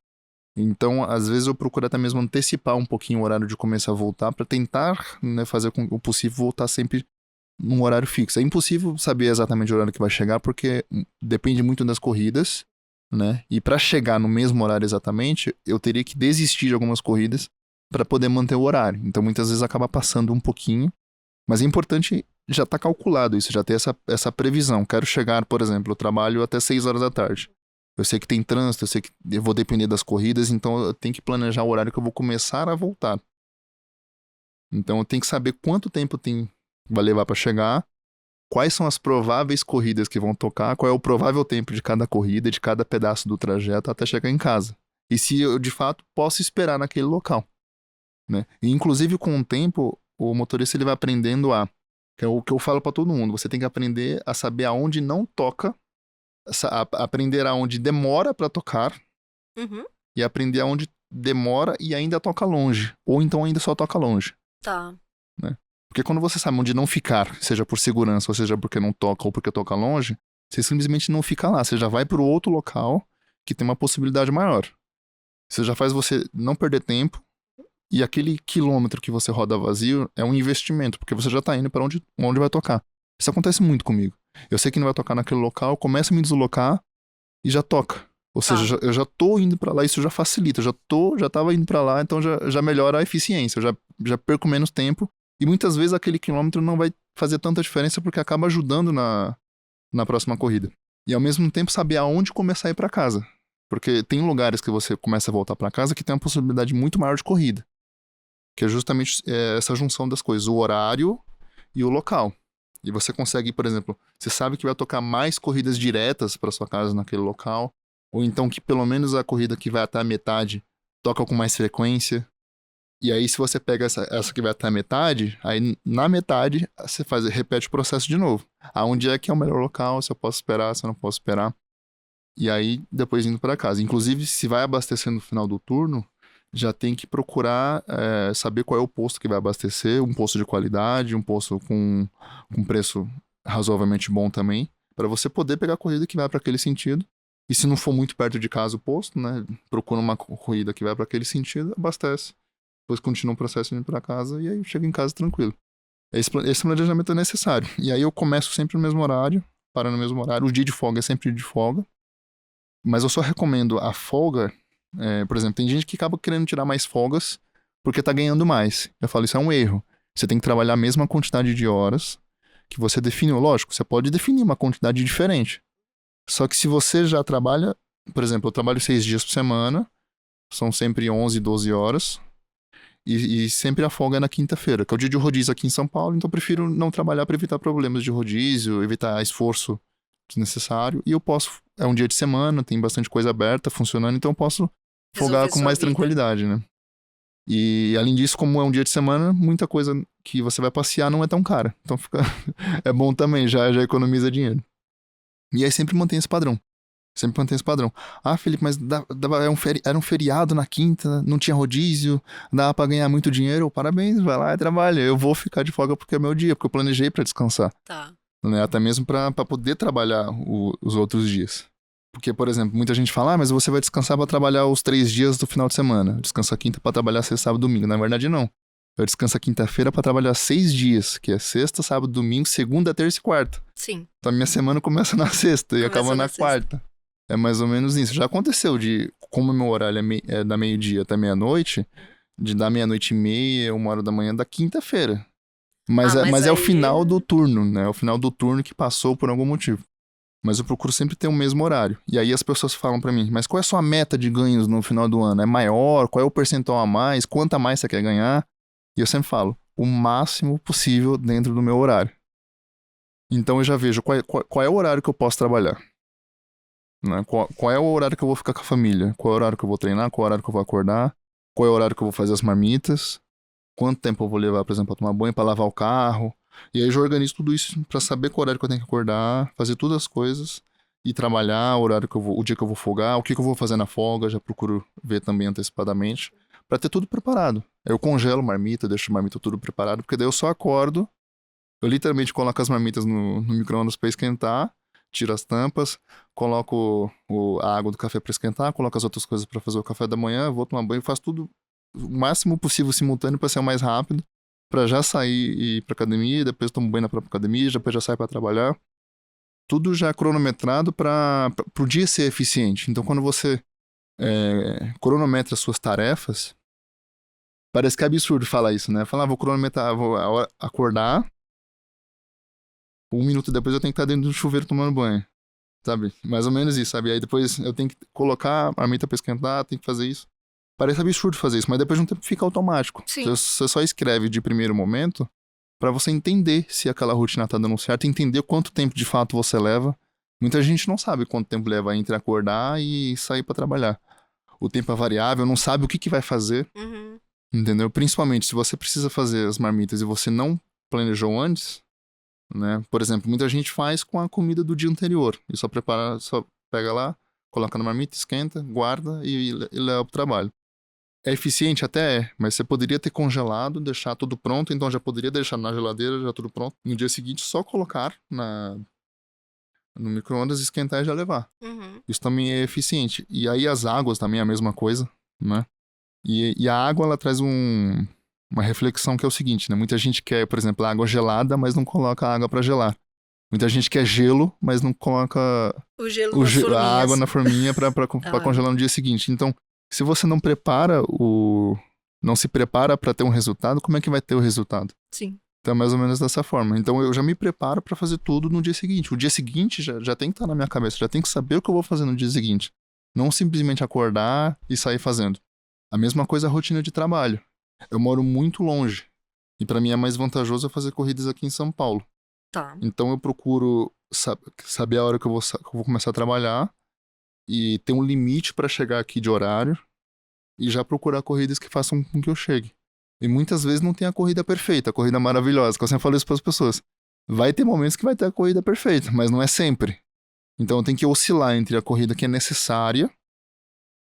Então, às vezes eu procuro até mesmo antecipar um pouquinho o horário de começar a voltar para tentar, né, fazer com o possível voltar sempre num horário fixo. É impossível saber exatamente o horário que vai chegar porque depende muito das corridas, né? E para chegar no mesmo horário exatamente, eu teria que desistir de algumas corridas para poder manter o horário. Então, muitas vezes acaba passando um pouquinho, mas é importante já estar calculado isso, já ter essa previsão. Quero chegar, por exemplo, eu trabalho até 6 horas da tarde. Eu sei que tem trânsito, eu sei que eu vou depender das corridas, então eu tenho que planejar o horário que eu vou começar a voltar. Então eu tenho que saber quanto tempo vai levar para chegar, quais são as prováveis corridas que vão tocar, qual é o provável tempo de cada corrida, de cada pedaço do trajeto até chegar em casa. E se eu, de fato, posso esperar naquele local, né? E, inclusive, com o tempo, o motorista ele vai aprendendo que é o que eu falo para todo mundo, você tem que aprender a saber aonde não toca, aprender aonde demora para tocar, e aprender aonde demora e ainda toca longe, ou então ainda só toca longe. Tá. Né? Porque quando você sabe onde não ficar, seja por segurança, ou seja porque não toca ou porque toca longe, você simplesmente não fica lá. Você já vai para o outro local que tem uma possibilidade maior. Isso já faz você não perder tempo e aquele quilômetro que você roda vazio é um investimento, porque você já está indo para onde vai tocar. Isso acontece muito comigo. Eu sei que não vai tocar naquele local, começo a me deslocar e já toca. Ou seja, eu já tô indo para lá, isso já facilita. Eu já tava indo para lá, então já melhora a eficiência. Eu já perco menos tempo. E muitas vezes aquele quilômetro não vai fazer tanta diferença porque acaba ajudando na próxima corrida. E ao mesmo tempo saber aonde começar a ir para casa. Porque tem lugares que você começa a voltar para casa que tem uma possibilidade muito maior de corrida. Que é justamente essa junção das coisas, o horário e o local. E você consegue, por exemplo, você sabe que vai tocar mais corridas diretas para sua casa naquele local. Ou então que pelo menos a corrida que vai até a metade toca com mais frequência. E aí se você pega essa que vai até a metade, aí na metade você repete o processo de novo. Aonde é que é o melhor local, se eu posso esperar, se eu não posso esperar. E aí depois indo para casa. Inclusive se vai abastecer no final do turno, já tem que procurar saber qual é o posto que vai abastecer, um posto de qualidade, um posto com preço razoavelmente bom também, para você poder pegar a corrida que vai para aquele sentido. E se não for muito perto de casa o posto, né, procura uma corrida que vai para aquele sentido, abastece. Depois continua o processo indo para casa e aí chega em casa tranquilo. Esse planejamento é necessário. E aí eu começo sempre no mesmo horário, paro no mesmo horário. O dia de folga é sempre dia de folga. Mas eu só recomendo a folga, por exemplo, tem gente que acaba querendo tirar mais folgas porque tá ganhando mais. Eu falo, isso é um erro. Você tem que trabalhar a mesma quantidade de horas que você definiu. Lógico, você pode definir uma quantidade diferente. Só que se você já trabalha, por exemplo, eu trabalho 6 dias por semana, são sempre 11, 12 horas, e sempre a folga é na quinta-feira, que é o dia de rodízio aqui em São Paulo, então eu prefiro não trabalhar para evitar problemas de rodízio, evitar esforço desnecessário, e é um dia de semana, tem bastante coisa aberta, funcionando, então eu posso folgar com mais tranquilidade, né? E além disso, como é um dia de semana, muita coisa que você vai passear não é tão cara, então é bom também, já economiza dinheiro. E aí sempre mantém esse padrão. Ah, Felipe, mas era um feriado na quinta, não tinha rodízio, dava pra ganhar muito dinheiro. Parabéns, vai lá e trabalha. Eu vou ficar de folga porque é meu dia, porque eu planejei pra descansar. Tá. Né? Até mesmo pra poder trabalhar os outros dias. Porque, por exemplo, muita gente fala, mas você vai descansar pra trabalhar os 3 dias do final de semana. Descansa quinta pra trabalhar sexta, sábado, domingo. Na verdade, não. Eu descanso quinta-feira pra trabalhar 6 dias, que é sexta, sábado, domingo, segunda, terça e quarta. Sim. Então a minha semana começa na sexta e acaba na quarta. É mais ou menos isso. Já aconteceu como meu horário é da meio-dia até meia-noite, de dar 00:30, 1h da manhã da quinta-feira. Mas é o aí- final do turno, né? É o final do turno que passou por algum motivo. Mas eu procuro sempre ter o mesmo horário. E aí as pessoas falam pra mim, mas qual é a sua meta de ganhos no final do ano? É maior? Qual é o percentual a mais? Quanto a mais você quer ganhar? E eu sempre falo, o máximo possível dentro do meu horário. Então eu já vejo qual é o horário que eu posso trabalhar. Né? Qual é o horário que eu vou ficar com a família? Qual é o horário que eu vou treinar? Qual é o horário que eu vou acordar? Qual é o horário que eu vou fazer as marmitas? Quanto tempo eu vou levar, por exemplo, pra tomar banho, pra lavar o carro? E aí eu já organizo tudo isso pra saber qual horário que eu tenho que acordar, fazer todas as coisas e trabalhar, o horário que eu vou, o dia que eu vou folgar, o que eu vou fazer na folga, já procuro ver também antecipadamente, pra ter tudo preparado. Eu congelo marmita, deixo a marmita tudo preparado, porque daí eu só acordo, eu literalmente coloco as marmitas no micro-ondas pra esquentar, tiro as tampas, coloco a água do café pra esquentar, coloco as outras coisas pra fazer o café da manhã, vou tomar banho, faço tudo o máximo possível simultâneo pra ser o mais rápido, pra já sair e ir pra academia, depois tomo banho na própria academia, depois já saio pra trabalhar. Tudo já cronometrado para o dia ser eficiente. Então, quando você cronometra suas tarefas, parece que é absurdo falar isso, né? Falar, vou cronometrar, acordar, 1 minuto depois eu tenho que estar dentro do chuveiro tomando banho, sabe? Mais ou menos isso, sabe? Aí depois eu tenho que colocar a marmita pra esquentar, tenho que fazer isso. Parece absurdo fazer isso, mas depois de um tempo fica automático. Sim. Você só escreve de primeiro momento pra você entender se aquela rotina tá dando certo, entender quanto tempo de fato você leva. Muita gente não sabe quanto tempo leva entre acordar e sair pra trabalhar. O tempo é variável, não sabe o que vai fazer, entendeu? Principalmente se você precisa fazer as marmitas e você não planejou antes, né? Por exemplo, muita gente faz com a comida do dia anterior. E só prepara, só pega lá, coloca na marmita, esquenta, guarda e leva pro trabalho. É eficiente até, mas você poderia ter congelado, deixar tudo pronto, então já poderia deixar na geladeira, já tudo pronto. No dia seguinte, só colocar no micro-ondas, esquentar e já levar. Isso também é eficiente. E aí as águas também é a mesma coisa, né? E a água, ela traz uma reflexão que é o seguinte, né? Muita gente quer, por exemplo, água gelada, mas não coloca água pra gelar. Muita gente quer gelo, mas não coloca O gelo nas forminhas. a água na forminha pra congelar no dia seguinte. Então, se você não prepara não se prepara para ter um resultado, como é que vai ter o resultado? Sim. Então é mais ou menos dessa forma. Então eu já me preparo para fazer tudo no dia seguinte. O dia seguinte já tem que estar na minha cabeça, já tem que saber o que eu vou fazer no dia seguinte. Não simplesmente acordar e sair fazendo. A mesma coisa a rotina de trabalho. Eu moro muito longe e para mim é mais vantajoso eu fazer corridas aqui em São Paulo. Tá. Então eu procuro saber a hora que eu vou começar a trabalhar e ter um limite para chegar aqui de horário e já procurar corridas que façam com que eu chegue. E muitas vezes não tem a corrida perfeita, a corrida maravilhosa, que eu sempre falo isso para as pessoas. Vai ter momentos que vai ter a corrida perfeita, mas não é sempre. Então eu tenho que oscilar entre a corrida que é necessária,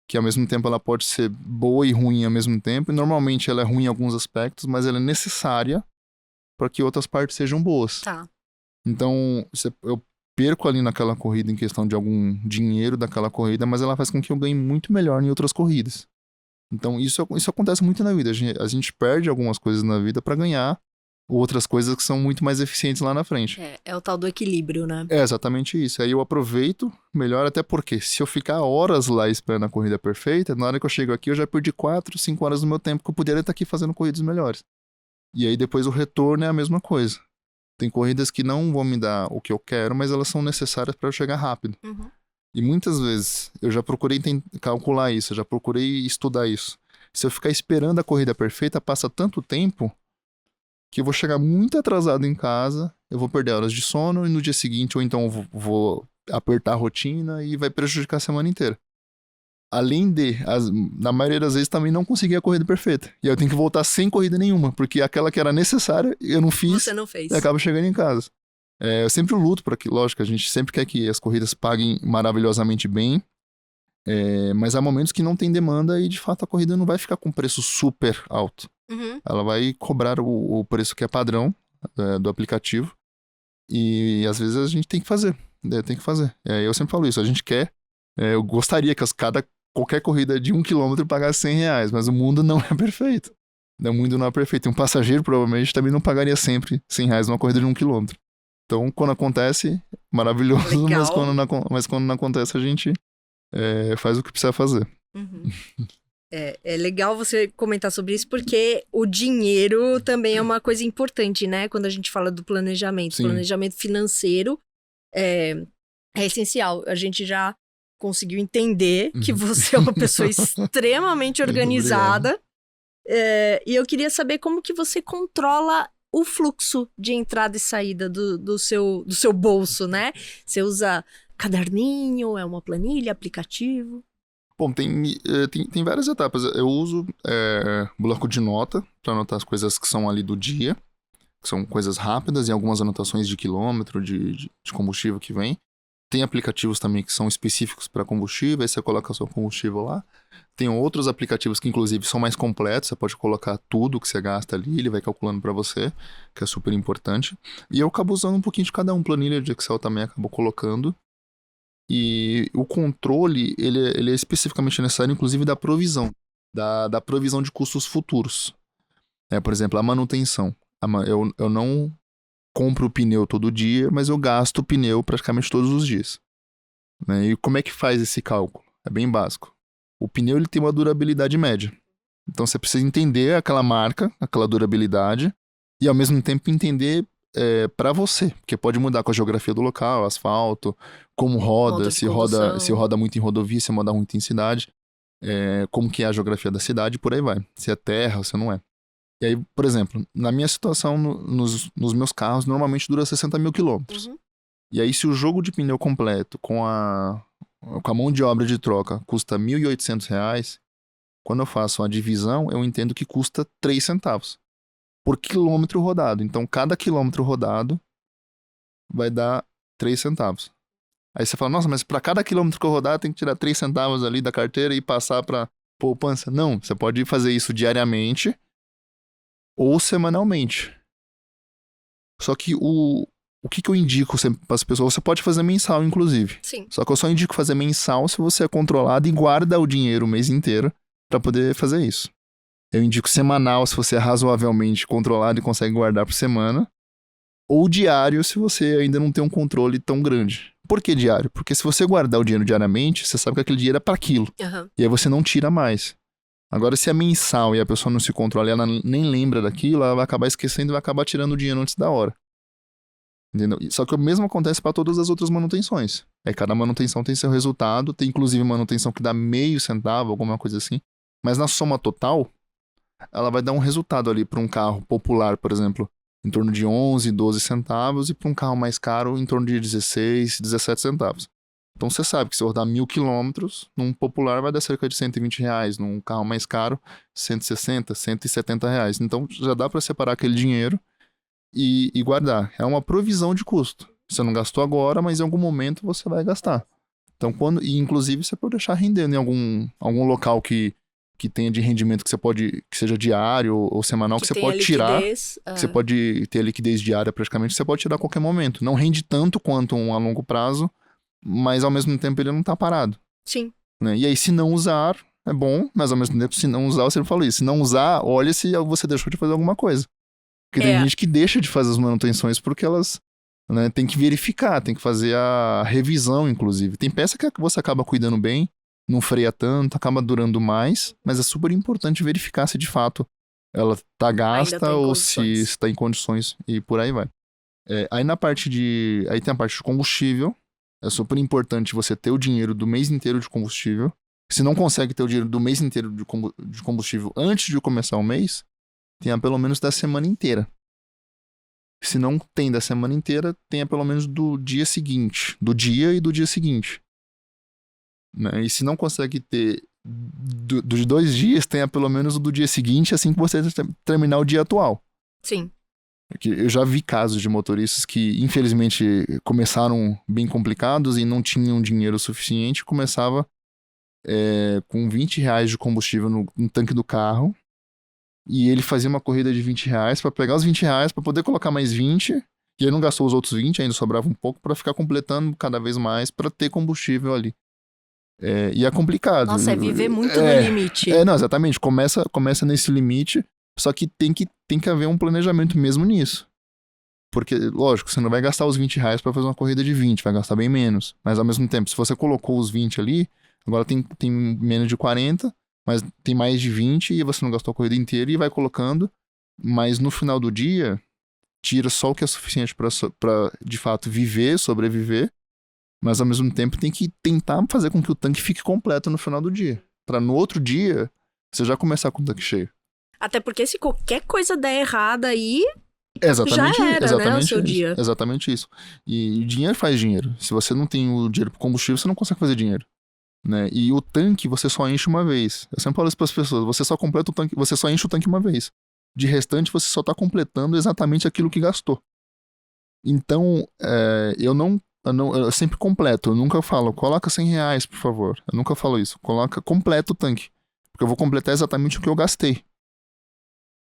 que ao mesmo tempo ela pode ser boa e ruim ao mesmo tempo, e normalmente ela é ruim em alguns aspectos, mas ela é necessária para que outras partes sejam boas. Tá. Então eu perco ali naquela corrida em questão de algum dinheiro daquela corrida, mas ela faz com que eu ganhe muito melhor em outras corridas. Então isso acontece muito na vida. A gente perde algumas coisas na vida para ganhar outras coisas que são muito mais eficientes lá na frente. É o tal do equilíbrio, né? É exatamente isso. Aí eu aproveito melhor, até porque se eu ficar horas lá esperando a corrida perfeita, na hora que eu chego aqui eu já perdi 4, 5 horas do meu tempo que eu poderia estar aqui fazendo corridas melhores. E aí depois o retorno é a mesma coisa. Tem corridas que não vão me dar o que eu quero, mas elas são necessárias para eu chegar rápido. E muitas vezes eu já procurei calcular isso, eu já procurei estudar isso. Se eu ficar esperando a corrida perfeita, passa tanto tempo que eu vou chegar muito atrasado em casa, eu vou perder horas de sono e no dia seguinte, ou então eu vou apertar a rotina e vai prejudicar a semana inteira. Além na maioria das vezes, também não consegui a corrida perfeita. E aí eu tenho que voltar sem corrida nenhuma, porque aquela que era necessária, eu não fiz. Você não fez. E acaba chegando em casa. Eu sempre luto para que, lógico, a gente sempre quer que as corridas paguem maravilhosamente bem, mas há momentos que não tem demanda e, de fato, a corrida não vai ficar com preço super alto. Ela vai cobrar o preço que é padrão do aplicativo e, às vezes, a gente tem que fazer. Eu sempre falo isso, a gente quer. Eu gostaria que qualquer corrida de 1 km pagasse R$100, mas o mundo não é perfeito. O mundo não é perfeito. Um passageiro provavelmente também não pagaria sempre R$100 numa corrida de 1 km. Então, quando acontece, maravilhoso, mas quando não acontece, a gente faz o que precisa fazer. É legal você comentar sobre isso, porque o dinheiro também é uma coisa importante, né? Quando a gente fala do planejamento. Sim. Planejamento financeiro é essencial. A gente já conseguiu entender que você é uma pessoa extremamente organizada. E eu queria saber como que você controla o fluxo de entrada e saída do seu bolso, né? Você usa caderninho, é uma planilha, aplicativo? Bom, tem várias etapas. Eu uso bloco de nota para anotar as coisas que são ali do dia, que são coisas rápidas, e algumas anotações de quilômetro, de combustível que vem. Tem aplicativos também que são específicos para combustível, aí você coloca o seu combustível lá. Tem outros aplicativos que, inclusive, são mais completos, você pode colocar tudo que você gasta ali, ele vai calculando para você, que é super importante. E eu acabo usando um pouquinho de cada um, planilha de Excel também acabo colocando. E o controle, ele é especificamente necessário, inclusive, da provisão, da provisão de custos futuros. Por exemplo, a manutenção. Eu não compro o pneu todo dia, mas eu gasto o pneu praticamente todos os dias. Né? E como é que faz esse cálculo? É bem básico. O pneu ele tem uma durabilidade média. Então você precisa entender aquela marca, aquela durabilidade, e ao mesmo tempo entender para você, porque pode mudar com a geografia do local, asfalto, como roda, se roda muito em rodovia, se roda muito em cidade, como que é a geografia da cidade, por aí vai. Se é terra ou se não é. E aí, por exemplo, na minha situação, nos meus carros, normalmente dura 60 mil quilômetros. Uhum. E aí, se o jogo de pneu completo com a mão de obra de troca custa R$ 1.800, quando eu faço a divisão, eu entendo que custa 3 centavos por quilômetro rodado. Então, cada quilômetro rodado vai dar 3 centavos. Aí você fala, nossa, mas para cada quilômetro que eu rodar, tem que tirar 3 centavos ali da carteira e passar para poupança. Não, você pode fazer isso diariamente ou semanalmente. Só que o que eu indico sempre para as pessoas, você pode fazer mensal, inclusive. Sim. Só que eu só indico fazer mensal se você é controlado e guarda o dinheiro o mês inteiro para poder fazer isso. Eu indico semanal se você é razoavelmente controlado e consegue guardar por semana. Ou diário se você ainda não tem um controle tão grande. Por que diário? Porque se você guardar o dinheiro diariamente, você sabe que aquele dinheiro é para aquilo. Uhum. E aí você não tira mais. Agora, se é mensal e a pessoa não se controla e ela nem lembra daquilo, ela vai acabar esquecendo e vai acabar tirando o dinheiro antes da hora. Entendeu? Só que o mesmo acontece para todas as outras manutenções. Cada manutenção tem seu resultado, tem inclusive manutenção que dá meio centavo, alguma coisa assim. Mas na soma total, ela vai dar um resultado ali para um carro popular, por exemplo, em torno de 11, 12 centavos, e para um carro mais caro, em torno de 16, 17 centavos. Então você sabe que se eu rodar 1.000 quilômetros, num popular vai dar cerca de R$120, num carro mais caro, 160, R$170. Então já dá para separar aquele dinheiro e guardar. É uma provisão de custo. Você não gastou agora, mas em algum momento você vai gastar. Então e inclusive você pode deixar rendendo em algum local que tenha de rendimento que seja diário ou semanal, que você pode tirar. Que você pode ter a liquidez diária praticamente, você pode tirar a qualquer momento. Não rende tanto quanto um a longo prazo, mas ao mesmo tempo ele não tá parado. Sim. Né? E aí, se não usar, é bom, mas ao mesmo tempo, se não usar, você falou isso. Se não usar, olha se você deixou de fazer alguma coisa. Porque tem gente que deixa de fazer as manutenções porque elas tem que verificar, tem que fazer a revisão, inclusive. Tem peça que você acaba cuidando bem, não freia tanto, acaba durando mais, mas é super importante verificar se de fato ela tá gasta ou se está em condições e por aí vai. Aí aí tem a parte de combustível. É super importante você ter o dinheiro do mês inteiro de combustível. Se não consegue ter o dinheiro do mês inteiro de combustível antes de começar o mês, tenha pelo menos da semana inteira. Se não tem da semana inteira, tenha pelo menos do dia seguinte. Do dia e do dia seguinte. Né? E se não consegue ter dos 2 dias, tenha pelo menos o do dia seguinte, assim que você terminar o dia atual. Sim. Porque eu já vi casos de motoristas que, infelizmente, começaram bem complicados e não tinham dinheiro suficiente. Começava com R$20 de combustível no tanque do carro. E ele fazia uma corrida de R$20 para pegar os R$20, para poder colocar mais 20. E ele não gastou os outros 20, ainda sobrava um pouco para ficar completando cada vez mais para ter combustível ali. E é complicado. Nossa, é viver muito no limite. Não, exatamente. Começa nesse limite. Só que tem que haver um planejamento mesmo nisso. Porque, lógico, você não vai gastar os R$20 para fazer uma corrida de 20, vai gastar bem menos. Mas ao mesmo tempo, se você colocou os 20 ali, agora tem menos de 40, mas tem mais de 20 e você não gastou a corrida inteira e vai colocando, mas no final do dia, tira só o que é suficiente para de fato sobreviver, mas ao mesmo tempo tem que tentar fazer com que o tanque fique completo no final do dia, para no outro dia você já começar com o tanque cheio. Até porque se qualquer coisa der errada aí, Exatamente, já era, exatamente, né, o seu isso, dia. exatamente isso. E dinheiro faz dinheiro. Se você não tem o dinheiro para combustível, você não consegue fazer dinheiro. Né? E o tanque você só enche uma vez. Eu sempre falo isso para as pessoas, você só completa o tanque, você só enche o tanque uma vez. De restante, você só está completando exatamente aquilo que gastou. Então, eu sempre completo. Eu nunca falo, coloca R$100, por favor. Eu nunca falo isso. Completa o tanque. Porque eu vou completar exatamente o que eu gastei.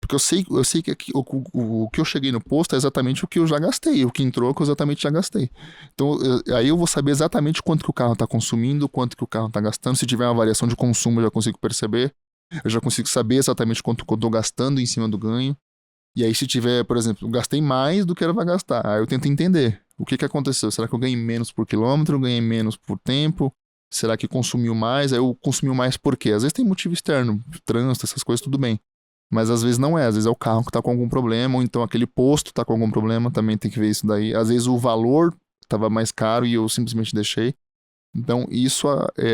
Porque eu sei que o que eu cheguei no posto é exatamente o que eu já gastei. O que entrou é o que eu exatamente já gastei. Então, aí eu vou saber exatamente quanto que o carro está consumindo, quanto que o carro está gastando. Se tiver uma variação de consumo, eu já consigo perceber. Eu já consigo saber exatamente quanto que eu estou gastando em cima do ganho. E aí, se tiver, por exemplo, eu gastei mais do que era para gastar, aí eu tento entender o que aconteceu. Será que eu ganhei menos por quilômetro? Eu ganhei menos por tempo? Será que consumiu mais? Aí eu consumiu mais por quê? Às vezes tem motivo externo, trânsito, essas coisas, tudo bem. Mas às vezes não é. Às vezes é o carro que está com algum problema, ou então aquele posto está com algum problema, também tem que ver isso daí. Às vezes o valor estava mais caro e eu simplesmente deixei. Então,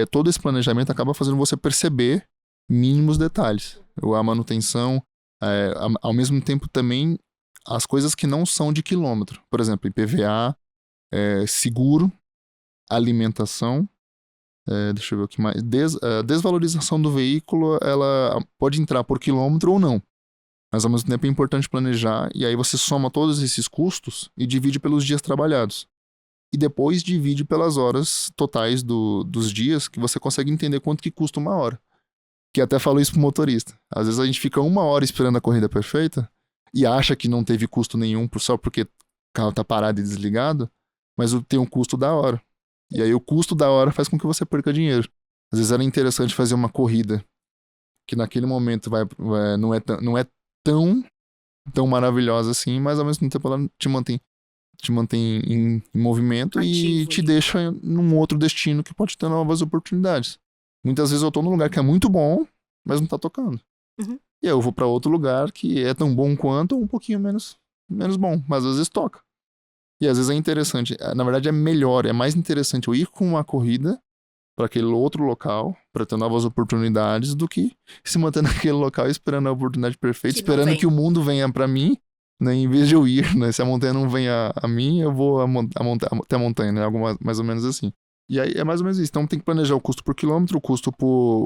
todo esse planejamento acaba fazendo você perceber mínimos detalhes. A manutenção, ao mesmo tempo também as coisas que não são de quilômetro. Por exemplo, IPVA, seguro, alimentação, deixa eu ver o que mais. Desvalorização do veículo, ela pode entrar por quilômetro ou não. Mas ao mesmo tempo é importante planejar, e aí você soma todos esses custos e divide pelos dias trabalhados. E depois divide pelas horas totais dos dias, que você consegue entender quanto que custa uma hora. Que até falo isso pro motorista. Às vezes a gente fica 1 hora esperando a corrida perfeita e acha que não teve custo nenhum só porque o carro tá parado e desligado, mas tem um custo da hora. E aí o custo da hora faz com que você perca dinheiro. Às vezes era interessante fazer uma corrida que naquele momento não é tão maravilhosa assim, mas ao mesmo tempo ela te mantém em movimento ativo, e te deixa num outro destino que pode ter novas oportunidades. Muitas vezes eu tô num lugar que é muito bom, mas não tá tocando. Uhum. E aí eu vou pra outro lugar que é tão bom quanto ou um pouquinho menos bom, mas às vezes toca. E às vezes é interessante, na verdade é mais interessante eu ir com uma corrida para aquele outro local, para ter novas oportunidades, do que se manter naquele local esperando a oportunidade perfeita, esperando que o mundo venha para mim, né, em vez de eu ir, né? Se a montanha não vem a mim, eu vou até a montanha, né? Algo mais ou menos assim. E aí é mais ou menos isso. Então tem que planejar o custo por quilômetro, o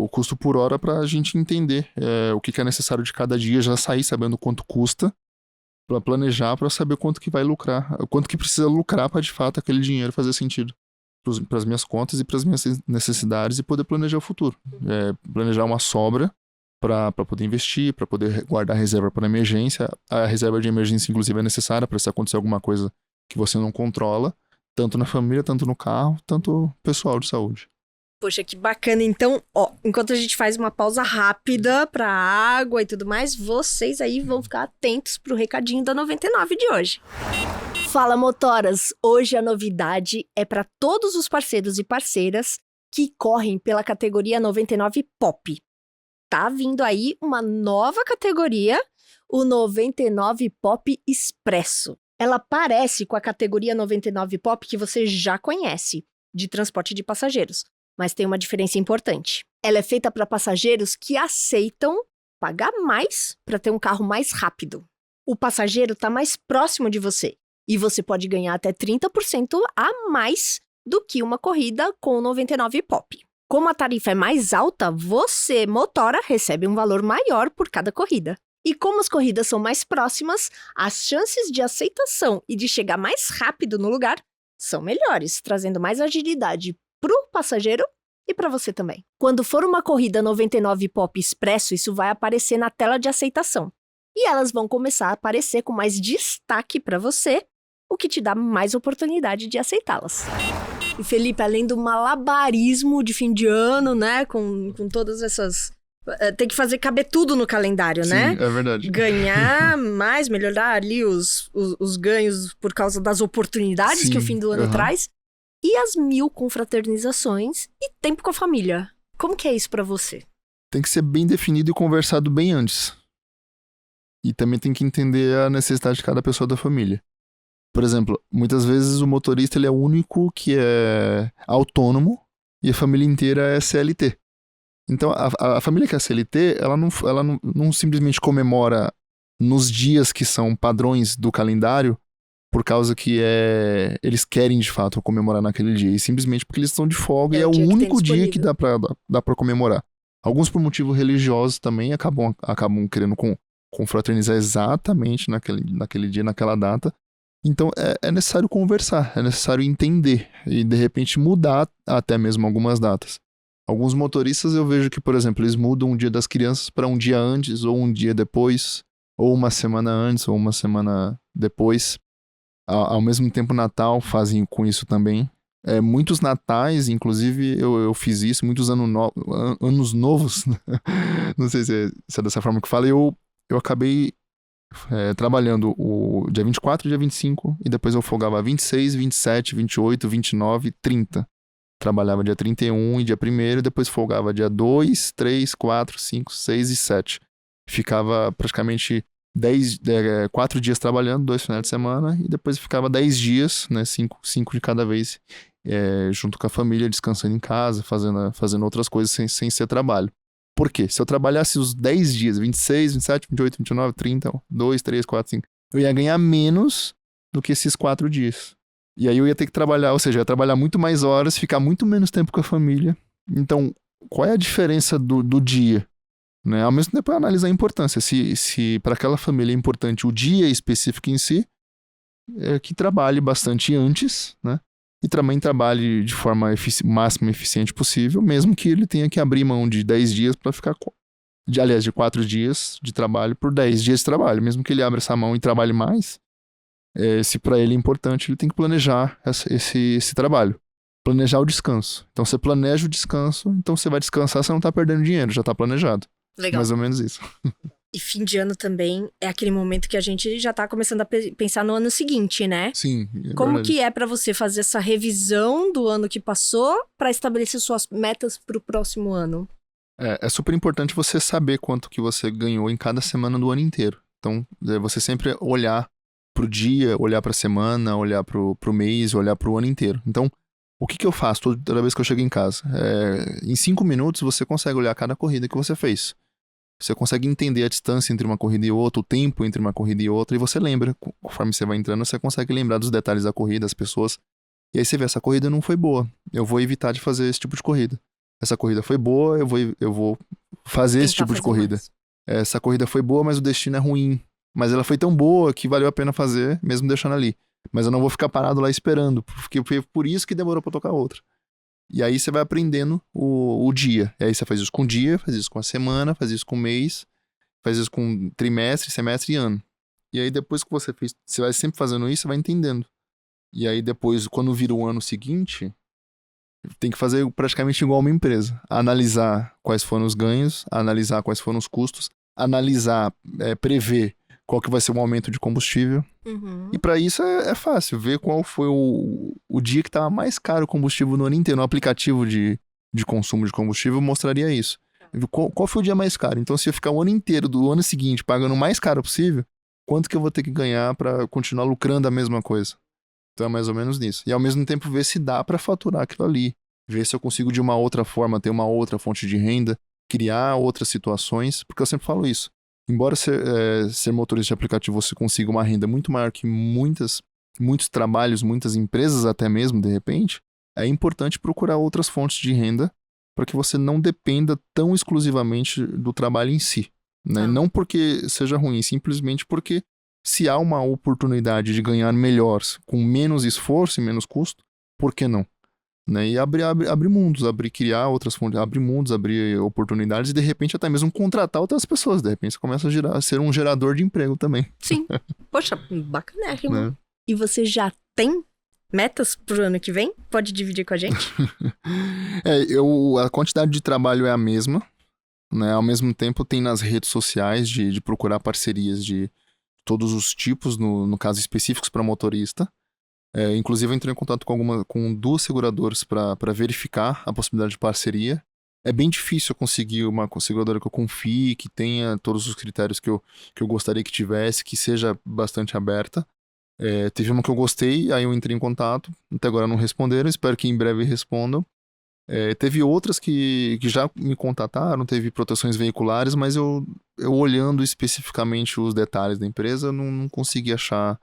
custo por hora, para a gente entender o que é necessário de cada dia, já sair sabendo quanto custa, para planejar, para saber quanto que vai lucrar, quanto que precisa lucrar para de fato aquele dinheiro fazer sentido para as minhas contas e para as minhas necessidades, e poder planejar o futuro. Planejar uma sobra para poder investir, para poder guardar reserva para emergência. A reserva de emergência, inclusive, é necessária para se acontecer alguma coisa que você não controla, tanto na família, tanto no carro, tanto pessoal de saúde. Poxa, que bacana. Então, enquanto a gente faz uma pausa rápida para água e tudo mais, vocês aí vão ficar atentos pro recadinho da 99 de hoje. Fala, motoras! Hoje a novidade é para todos os parceiros e parceiras que correm pela categoria 99 Pop. Tá vindo aí uma nova categoria, o 99 Pop Expresso. Ela parece com a categoria 99 Pop que você já conhece, de transporte de passageiros, mas tem uma diferença importante. Ela é feita para passageiros que aceitam pagar mais para ter um carro mais rápido. O passageiro está mais próximo de você e você pode ganhar até 30% a mais do que uma corrida com 99 Pop. Como a tarifa é mais alta, você, motora, recebe um valor maior por cada corrida. E como as corridas são mais próximas, as chances de aceitação e de chegar mais rápido no lugar são melhores, trazendo mais agilidade para o passageiro e para você também. Quando for uma corrida 99 Pop Expresso, isso vai aparecer na tela de aceitação. E elas vão começar a aparecer com mais destaque para você, o que te dá mais oportunidade de aceitá-las. E Felipe, além do malabarismo de fim de ano, né, com todas essas... Tem que caber tudo no calendário, né? Sim, é verdade. Ganhar mais, melhorar ali os ganhos por causa das oportunidades Sim, que o fim do ano traz. E as 1000 confraternizações e tempo com a família. Como que é isso pra você? tem que ser bem definido e conversado bem antes. E também tem que entender a necessidade de cada pessoa da família. Por exemplo, muitas vezes o motorista ele é o único que é autônomo e a família inteira é CLT. Então, a família que é CLT, ela não simplesmente comemora nos dias que são padrões do calendário por causa que eles querem, de fato, comemorar naquele dia. E simplesmente porque eles estão de folga e é o único dia que dá pra comemorar. Alguns por motivo religioso também acabam querendo confraternizar exatamente naquele dia, naquela data. Então, é necessário conversar, é necessário entender e, de repente, mudar até mesmo algumas datas. Alguns motoristas eu vejo que, por exemplo, eles mudam um dia das crianças para um dia antes ou um dia depois, ou uma semana antes ou uma semana depois. Ao mesmo tempo, Natal fazem com isso também. Muitos natais, inclusive, eu fiz isso, muitos anos novos, não sei se é dessa forma que fala, eu acabei trabalhando o dia 24 e dia 25, e depois eu folgava 26, 27, 28, 29, 30. Trabalhava dia 31 e dia 1º, e depois folgava dia 2, 3, 4, 5, 6 e 7. Ficava praticamente 4 dias trabalhando, 2 finais de semana, e depois ficava 10 dias, né, 5 de cada vez, junto com a família, descansando em casa, fazendo outras coisas sem ser trabalho. Por quê? Se eu trabalhasse os 10 dias, 26, 27, 28, 29, 30, 2, 3, 4, 5, eu ia ganhar menos do que esses 4 dias. E aí eu ia ter que trabalhar, ou seja, eu ia trabalhar muito mais horas, ficar muito menos tempo com a família. Então, qual é a diferença do dia? Né? Ao mesmo tempo, analisar a importância. Se para aquela família é importante o dia específico em si, que trabalhe bastante antes, né? E também trabalhe de forma máxima eficiente possível, mesmo que ele tenha que abrir mão de 10 dias para ficar... de 4 dias de trabalho por 10 dias de trabalho. Mesmo que ele abra essa mão e trabalhe mais, se para ele é importante, ele tem que planejar esse trabalho. Planejar o descanso. Então, você planeja o descanso, então você vai descansar, você não tá perdendo dinheiro, já tá planejado. Legal. Mais ou menos isso. E fim de ano também é aquele momento que a gente já tá começando a pensar no ano seguinte, né? Sim. Como verdade. que é pra você fazer essa revisão do ano que passou pra estabelecer suas metas pro próximo ano? É super importante você saber quanto que você ganhou em cada semana do ano inteiro. Então, você sempre olhar pro dia, olhar pra semana, olhar pro mês, olhar pro ano inteiro. Então, o que eu faço toda vez que eu chego em casa? Em 5 minutos, você consegue olhar cada corrida que você fez. Você consegue entender a distância entre uma corrida e outra, o tempo entre uma corrida e outra, e você lembra, conforme você vai entrando, você consegue lembrar dos detalhes da corrida, das pessoas. E aí você vê, essa corrida não foi boa, eu vou evitar de fazer esse tipo de corrida. Essa corrida foi boa, eu vou fazer esse tipo de corrida. Essa corrida foi boa, mas o destino é ruim. Mas ela foi tão boa que valeu a pena fazer, mesmo deixando ali. Mas eu não vou ficar parado lá esperando, porque foi por isso que demorou pra tocar outra. E aí você vai aprendendo o dia. E aí você faz isso com o dia, faz isso com a semana, faz isso com o mês, faz isso com trimestre, semestre e ano. E aí depois que você fez, você vai sempre fazendo isso, você vai entendendo. E aí depois, quando vira o ano seguinte, tem que fazer praticamente igual uma empresa. Analisar quais foram os ganhos, analisar quais foram os custos, analisar, prever qual que vai ser o aumento de combustível. Uhum. E para isso é fácil, ver qual foi o dia que estava mais caro o combustível no ano inteiro. No aplicativo de consumo de combustível mostraria isso. Qual foi o dia mais caro? Então, se eu ficar o ano inteiro do ano seguinte pagando o mais caro possível, quanto que eu vou ter que ganhar para continuar lucrando a mesma coisa? Então é mais ou menos nisso. E ao mesmo tempo ver se dá para faturar aquilo ali. Ver se eu consigo de uma outra forma ter uma outra fonte de renda, criar outras situações, porque eu sempre falo isso. Embora ser motorista de aplicativo você consiga uma renda muito maior que muitos trabalhos, muitas empresas até mesmo, de repente, é importante procurar outras fontes de renda para que você não dependa tão exclusivamente do trabalho em si. Né? Não porque seja ruim, simplesmente porque se há uma oportunidade de ganhar melhor, com menos esforço e menos custo, por que não? Né? E abrir mundos, criar outras fontes, abrir mundos, abrir oportunidades e de repente até mesmo contratar outras pessoas. De repente você começa a ser um gerador de emprego também. Sim. Poxa, bacanérrimo. Né? E você já tem metas pro ano que vem? Pode dividir com a gente? A quantidade de trabalho é a mesma. Né? Ao mesmo tempo tem nas redes sociais de procurar parcerias de todos os tipos, no caso específicos para motorista. Inclusive eu entrei em contato com 2 seguradoras para verificar a possibilidade de parceria. É bem difícil eu conseguir uma seguradora que eu confie, que tenha todos os critérios que eu gostaria que tivesse, que seja bastante aberta. Teve uma que eu gostei, aí eu entrei em contato, até agora não responderam, espero que em breve respondam. Teve outras que já me contataram, teve proteções veiculares, mas eu olhando especificamente os detalhes da empresa, não consegui achar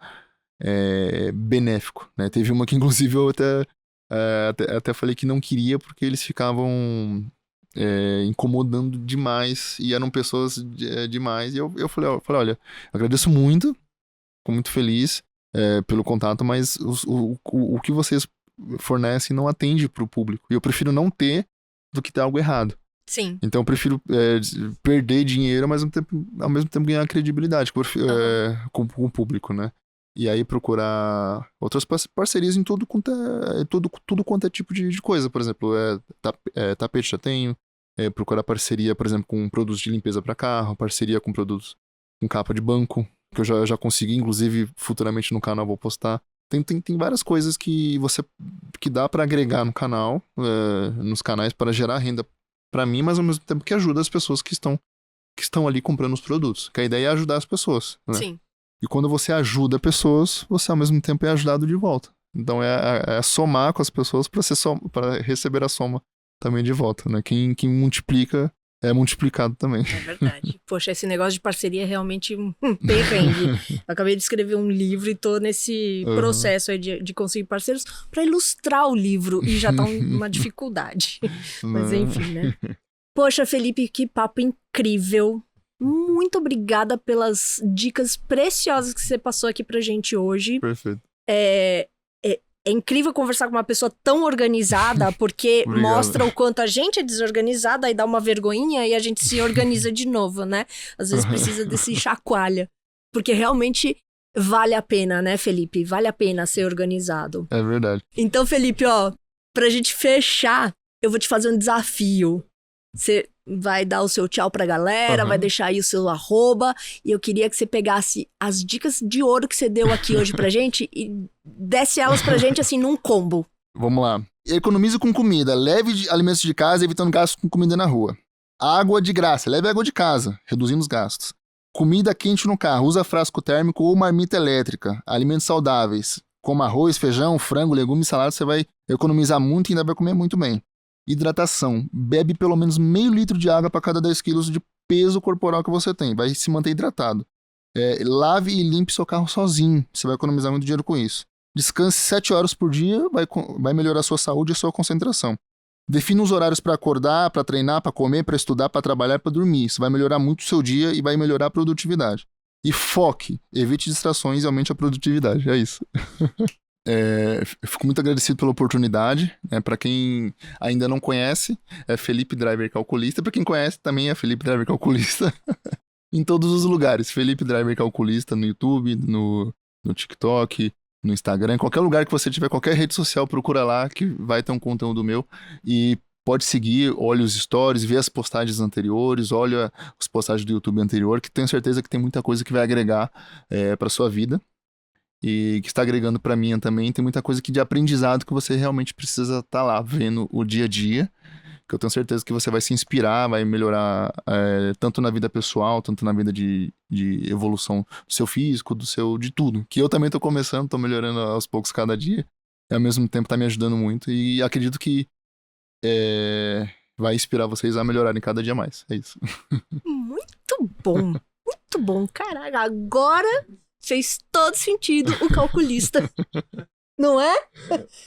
benéfico, né? Teve uma que inclusive eu até falei que não queria, porque eles ficavam incomodando demais, e eram pessoas demais, e eu falei, olha, agradeço muito, fico muito feliz pelo contato, mas o que vocês fornecem não atende para o público, e eu prefiro não ter do que ter algo errado. Sim. Então eu prefiro perder dinheiro, mas ao mesmo tempo ganhar credibilidade com o público, né? E aí procurar outras parcerias em tudo quanto é tipo de coisa. Por exemplo, tapete já tenho. Procurar parceria, por exemplo, com produtos de limpeza para carro, parceria com produtos com capa de banco, que eu já consegui, inclusive futuramente no canal vou postar. Tem várias coisas que dá para agregar no canal, nos canais, para gerar renda para mim, mas ao mesmo tempo que ajuda as pessoas que estão ali comprando os produtos. Que a ideia é ajudar as pessoas, né? Sim. E quando você ajuda pessoas, você ao mesmo tempo é ajudado de volta. Então é somar com as pessoas para receber a soma também de volta, né? Quem multiplica é multiplicado também. É verdade. Poxa, esse negócio de parceria é realmente um perrengue. Eu acabei de escrever um livro e tô nesse processo aí de conseguir parceiros para ilustrar o livro, e já tá uma dificuldade. Mas enfim, né? Poxa, Felipe, que papo incrível. Muito obrigada pelas dicas preciosas que você passou aqui pra gente hoje. Perfeito. É incrível conversar com uma pessoa tão organizada, porque mostra o quanto a gente é desorganizada, aí dá uma vergonhinha e a gente se organiza de novo, né? Às vezes precisa desse chacoalha. Porque realmente vale a pena, né, Felipe? Vale a pena ser organizado. É verdade. Então, Felipe, pra gente fechar, eu vou te fazer um desafio. Você vai dar o seu tchau pra galera, vai deixar aí o seu @, e eu queria que você pegasse as dicas de ouro que você deu aqui hoje pra gente e desse elas pra gente assim num combo. Vamos lá. Economize com comida, leve alimentos de casa, evitando gastos com comida na rua. Água de graça, leve água de casa, reduzindo os gastos. Comida quente no carro, usa frasco térmico ou marmita elétrica. Alimentos saudáveis, como arroz, feijão, frango, legumes, salada, você vai economizar muito e ainda vai comer muito bem. Hidratação. Bebe pelo menos meio litro de água para cada 10 quilos de peso corporal que você tem. Vai se manter hidratado. Lave e limpe seu carro sozinho. Você vai economizar muito dinheiro com isso. Descanse 7 horas por dia. Vai melhorar a sua saúde e a sua concentração. Defina os horários para acordar, para treinar, para comer, para estudar, para trabalhar, para dormir. Isso vai melhorar muito o seu dia e vai melhorar a produtividade. E foque. Evite distrações e aumente a produtividade. É isso. Eu fico muito agradecido pela oportunidade. Para quem ainda não conhece, é Felipe Driver Calculista. Para quem conhece, também é Felipe Driver Calculista. Em todos os lugares. Felipe Driver Calculista no YouTube, no TikTok, no Instagram. Em qualquer lugar que você tiver, qualquer rede social, procura lá que vai ter um conteúdo meu. E pode seguir, olha os stories, vê as postagens anteriores, olha as postagens do YouTube anterior, que tenho certeza que tem muita coisa que vai agregar para sua vida. E que está agregando para mim também. Tem muita coisa de aprendizado que você realmente precisa estar lá vendo o dia a dia, que eu tenho certeza que você vai se inspirar, vai melhorar tanto na vida pessoal, tanto na vida de evolução do seu físico, de tudo. Que eu também estou começando, estou melhorando aos poucos cada dia, e ao mesmo tempo está me ajudando muito, e acredito que vai inspirar vocês a melhorarem cada dia mais. É isso. Muito bom. Caraca, agora fez todo sentido o calculista. Não é?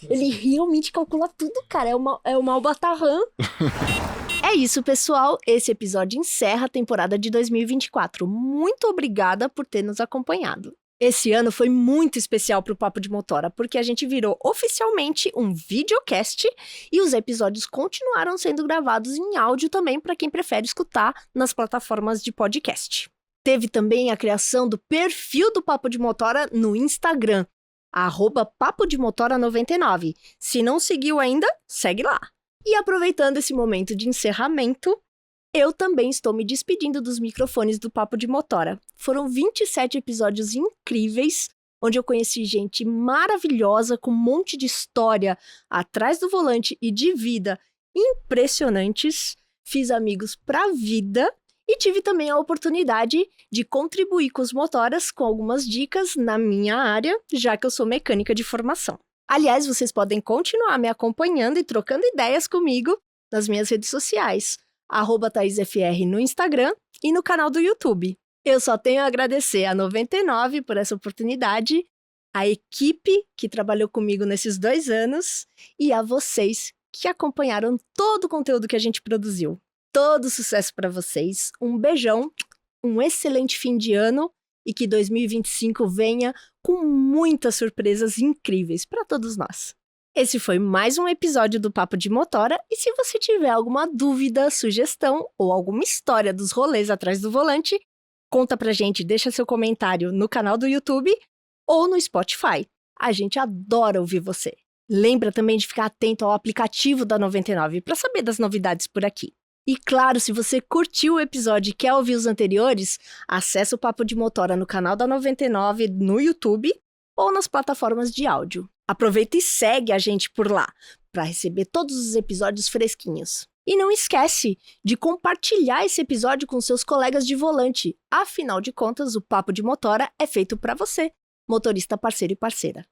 Ele realmente calcula tudo, cara. É uma albatarrã. É isso, pessoal. Esse episódio encerra a temporada de 2024. Muito obrigada por ter nos acompanhado. Esse ano foi muito especial para o Papo de Motora, porque a gente virou oficialmente um videocast e os episódios continuaram sendo gravados em áudio também para quem prefere escutar nas plataformas de podcast. Teve também a criação do perfil do Papo de Motora no Instagram, @papodemotora99. Se não seguiu ainda, segue lá. E aproveitando esse momento de encerramento, eu também estou me despedindo dos microfones do Papo de Motora. Foram 27 episódios incríveis, onde eu conheci gente maravilhosa, com um monte de história atrás do volante e de vida impressionantes. fiz amigos pra vida e tive também a oportunidade de contribuir com os motoras com algumas dicas na minha área, já que eu sou mecânica de formação. Aliás, vocês podem continuar me acompanhando e trocando ideias comigo nas minhas redes sociais, @ThaísFR no Instagram e no canal do YouTube. Eu só tenho a agradecer a 99 por essa oportunidade, a equipe que trabalhou comigo nesses 2 anos e a vocês que acompanharam todo o conteúdo que a gente produziu. Todo sucesso para vocês, um beijão, um excelente fim de ano e que 2025 venha com muitas surpresas incríveis para todos nós. Esse foi mais um episódio do Papo de Motora e se você tiver alguma dúvida, sugestão ou alguma história dos rolês atrás do volante, conta pra gente, deixa seu comentário no canal do YouTube ou no Spotify. A gente adora ouvir você. Lembra também de ficar atento ao aplicativo da 99 para saber das novidades por aqui. E claro, se você curtiu o episódio e quer ouvir os anteriores, acesse o Papo de Motora no canal da 99 no YouTube ou nas plataformas de áudio. Aproveita e segue a gente por lá para receber todos os episódios fresquinhos. E não esquece de compartilhar esse episódio com seus colegas de volante. Afinal de contas, o Papo de Motora é feito para você, motorista parceiro e parceira.